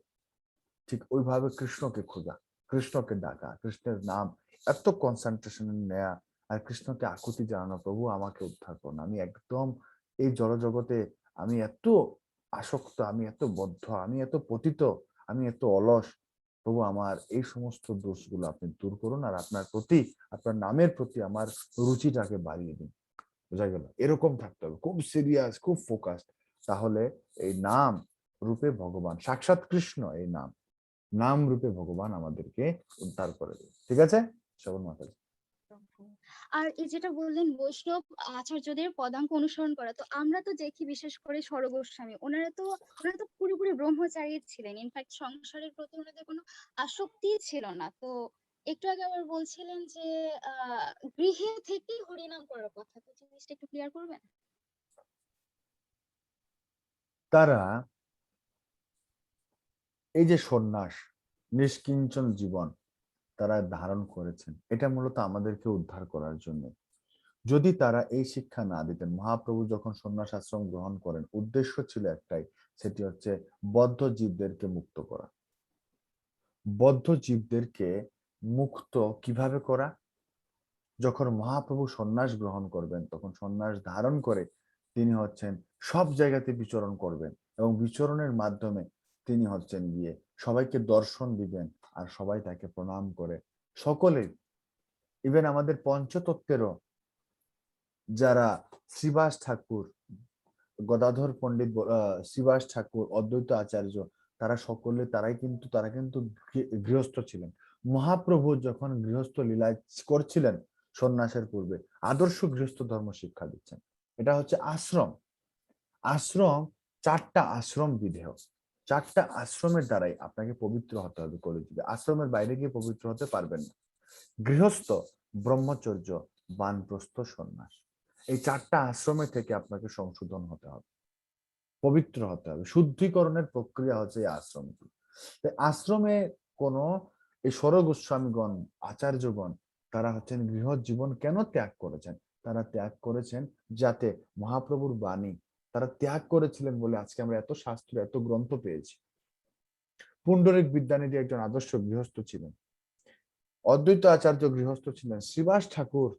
ঠিক ওইভাবে কৃষ্ণকে খোঁজা, কৃষ্ণকে ডাকা, কৃষ্ণের নাম এত কনসেন্ট্রেশন নেয়া, আর কৃষ্ণকে আকুতি জানানো, প্রভু আমাকে উদ্ধার করুন, আমি একদম এই জড়জগতে আমি এত আসক্ত, আমি এত বদ্ধ, আমি এত পতিত, আমি এত অলস, প্রভু আমার এই সমস্ত দোষগুলো আপনি দূর করুন, আর আপনার প্রতি, আপনার নামের প্রতি আমার রুচিটাকে বাড়িয়ে দিন। বোঝা গেল? এরকম থাকতে হবে, খুব সিরিয়াস, খুব ফোকাসড। তাহলে এই নাম রূপে ভগবান, সাক্ষাৎ কৃষ্ণ, এই নাম নাম রূপে ভগবান আমাদেরকে উদ্ধার করে দেবে। ঠিক আছে, শ্রবণ মাতাজি? আর এই যেটা বললেন বৈষ্ণব আচার্যদের পদাঙ্ক অনুসরণ করা, তো আমরা তো দেখি বিশেষ করে সর গোস্বামী, ওনারা তো পুরোপুরি ব্রহ্মচারী ছিলেন, ইনফ্যাক্ট সংসারের প্রতি ওনাদের কোনো আসক্তি ছিল না। তো একটু আগে আবার বলছিলেন যে গৃহে থেকেই হরিনাম করার কথা, তো জিনিসটা একটু ক্লিয়ার করবেন? তারা এই যে সন্ন্যাস, নিষ্কিঞ্চন জীবন তারা ধারণ করেছেন, এটা মূলত আমাদেরকে উদ্ধার করার জন্য। যদি তারা এই শিক্ষা না দিতেন, মহাপ্রভু যখন সন্ন্যাস আশ্রম গ্রহণ করেন, উদ্দেশ্য ছিল একটাই, সেটি হচ্ছে বদ্ধ জীবদেরকে মুক্ত করা। বদ্ধ জীবদেরকে মুক্ত কিভাবে করা? যখন মহাপ্রভু সন্ন্যাস গ্রহণ করবেন, তখন সন্ন্যাস ধারণ করে তিনি হচ্ছেন সব জায়গাতে বিচরণ করবেন, এবং বিচরণের মাধ্যমে তিনি হচ্ছেন গিয়ে সবাইকে দর্শন দিবেন, আর সবাই তাকে প্রণাম করে। সকলেই, ইভেন আমাদের পঞ্চতত্ত্বেরও যারা শ্রীবাস ঠাকুর, গদাধর পণ্ডিত, শ্রীবাস ঠাকুর, অদ্বৈত আচার্য, তারা কিন্তু গৃহস্থ ছিলেন। মহাপ্রভু যখন গৃহস্থ লীলায় করছিলেন সন্ন্যাসের পূর্বে, আদর্শ গৃহস্থ ধর্ম শিক্ষা দিচ্ছেন। এটা হচ্ছে আশ্রম। আশ্রম, চারটা আশ্রম বিধেয়, চারটা আশ্রমের দ্বারাই আপনাকে পবিত্র হতে হবে কলিযুগে। আশ্রমের বাইরে গিয়ে পবিত্র হতে পারবেন না। গৃহস্থ, ব্রহ্মচর্য, বানপ্রস্থ, সন্ন্যাস, এই চারটা আশ্রমে থেকে আপনাকে সংশোধন হতে হবে, পবিত্র হতে হবে। শুদ্ধিকরণের প্রক্রিয়া হচ্ছে এই আশ্রমটি। আশ্রমে কোন এই সর গোস্বামীগণ, আচার্যগণ, তারা হচ্ছেন গৃহ জীবন কেন ত্যাগ করেছেন? তারা ত্যাগ করেছেন যাতে মহাপ্রভুর বাণী, তারা ত্যাগ করেছিলেন বলে আজকে আমরা এত শাস্ত্র, এত গ্রন্থ পেয়েছি। পুণ্ডরিক বিদ্যানিধি একজন আদর্শ গৃহস্থ ছিলেন, অদ্বৈত আচার্য গৃহস্থ ছিলেন, শ্রীবাস ঠাকুর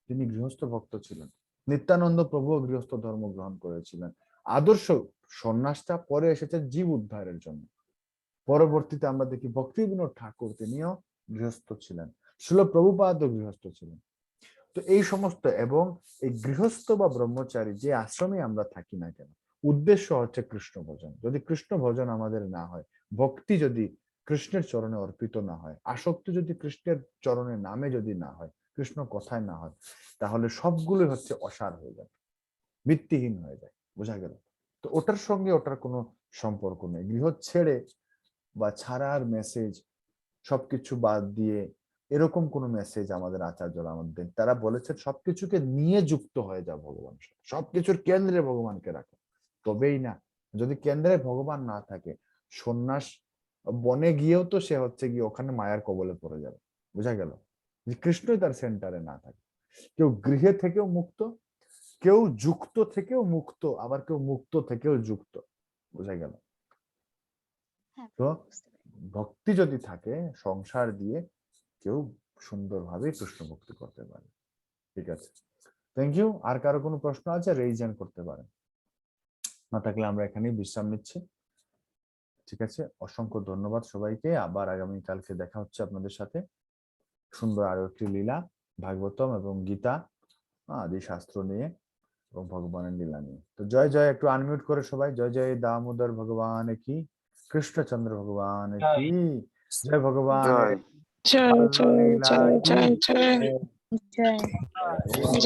তিনি গৃহস্থ ভক্ত ছিলেন, নিত্যানন্দ প্রভু গৃহস্থ ধর্ম গ্রহণ করেছিলেন। আদর্শ সন্ন্যাসটা পরে এসেছে জীব উদ্ধারের জন্য। পরবর্তীতে আমরা দেখি ভক্তিবিনোদ ঠাকুর, তিনিও গৃহস্থ ছিলেন, শিল প্রভুপাদ গৃহস্থ ছিলেন। তো এই সমস্ত, এবং এই গৃহস্থ বা ব্রহ্মচারী যে আশ্রমে আমরা থাকি না কেন, উদ্দেশ্য হচ্ছে কৃষ্ণ ভজন। যদি কৃষ্ণ ভজন আমাদের না হয়, ভক্তি যদি কৃষ্ণের চরণে অর্পিত না হয়, আসক্তি যদি কৃষ্ণের চরণে নামে যদি না হয়, কৃষ্ণ কথায় না হয়, তাহলে সবগুলোই হচ্ছে অসার হয়ে যায়, ভিত্তিহীন হয়ে যায়। বোঝা গেল? তো ওটার সঙ্গে ওটার কোনো সম্পর্ক নেই। গৃহ ছেড়ে বা ছাড়ার মেসেজ, সবকিছু বাদ দিয়ে এরকম কোন মেসেজ আমাদের আচার্যরা আমাদের, তারা বলেছেন সবকিছুকে নিয়ে যুক্ত হয়ে যাও ভগবান, সবকিছুর কেন্দ্রে ভগবানকে রাখো, তবেই না। যদি কেন্দ্রে ভগবান না থাকে, সন্ন্যাস বনে গিয়েও তো সে হচ্ছে গিয়ে ওখানে মায়ার কবলে পড়ে যাবে। বোঝা গেল? যে কৃষ্ণই তার সেন্টারে না থাকে। কেউ গৃহে থেকেও মুক্ত, কেউ যুক্ত থেকেও মুক্ত, আবার কেউ মুক্ত থেকেও যুক্ত। বোঝা গেল? হ্যাঁ, তো বুঝতে পারি। ভক্তি যদি থাকে, সংসার দিয়ে কেউ সুন্দরভাবে কৃষ্ণ ভক্তি করতে পারে। ঠিক আছে, থ্যাংক ইউ। আর কারো কোনো প্রশ্ন আছে, রেইজ হ্যান্ড করতে পারেন, না থাকলে আমরা এখানেই বিশ্রাম নিচ্ছি। ঠিক আছে, অসংখ্য ধন্যবাদ সবাইকে। আবার আগামী কালকে দেখা হচ্ছে আপনাদের সাথে সুন্দর আরো একটি লীলা, ভাগবতম এবং গীতা আদি শাস্ত্র নিয়ে। ও ভগবানের লীলা নিয়ে। তো জয় জয় একটু আনমিউট করে সবাই, জয় জয় দামোদর ভগবান কি, কৃষ্ণচন্দ্র ভগবান কি, জয় ভগবান জয় জয় জয় লীলা জয় কি, জয় জয়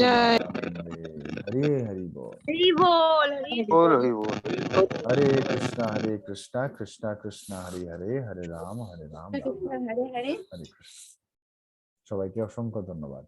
জয় জয় হরে হরি বল। হরি বল হরি বল বল। হরি বল। হরে কৃষ্ণ কৃষ্ণ কৃষ্ণ হরে হরে, হরে রাম রাম হরে রাম হরে হরে হরে কৃষ্ণ। সবাইকে অসংখ্য ধন্যবাদ।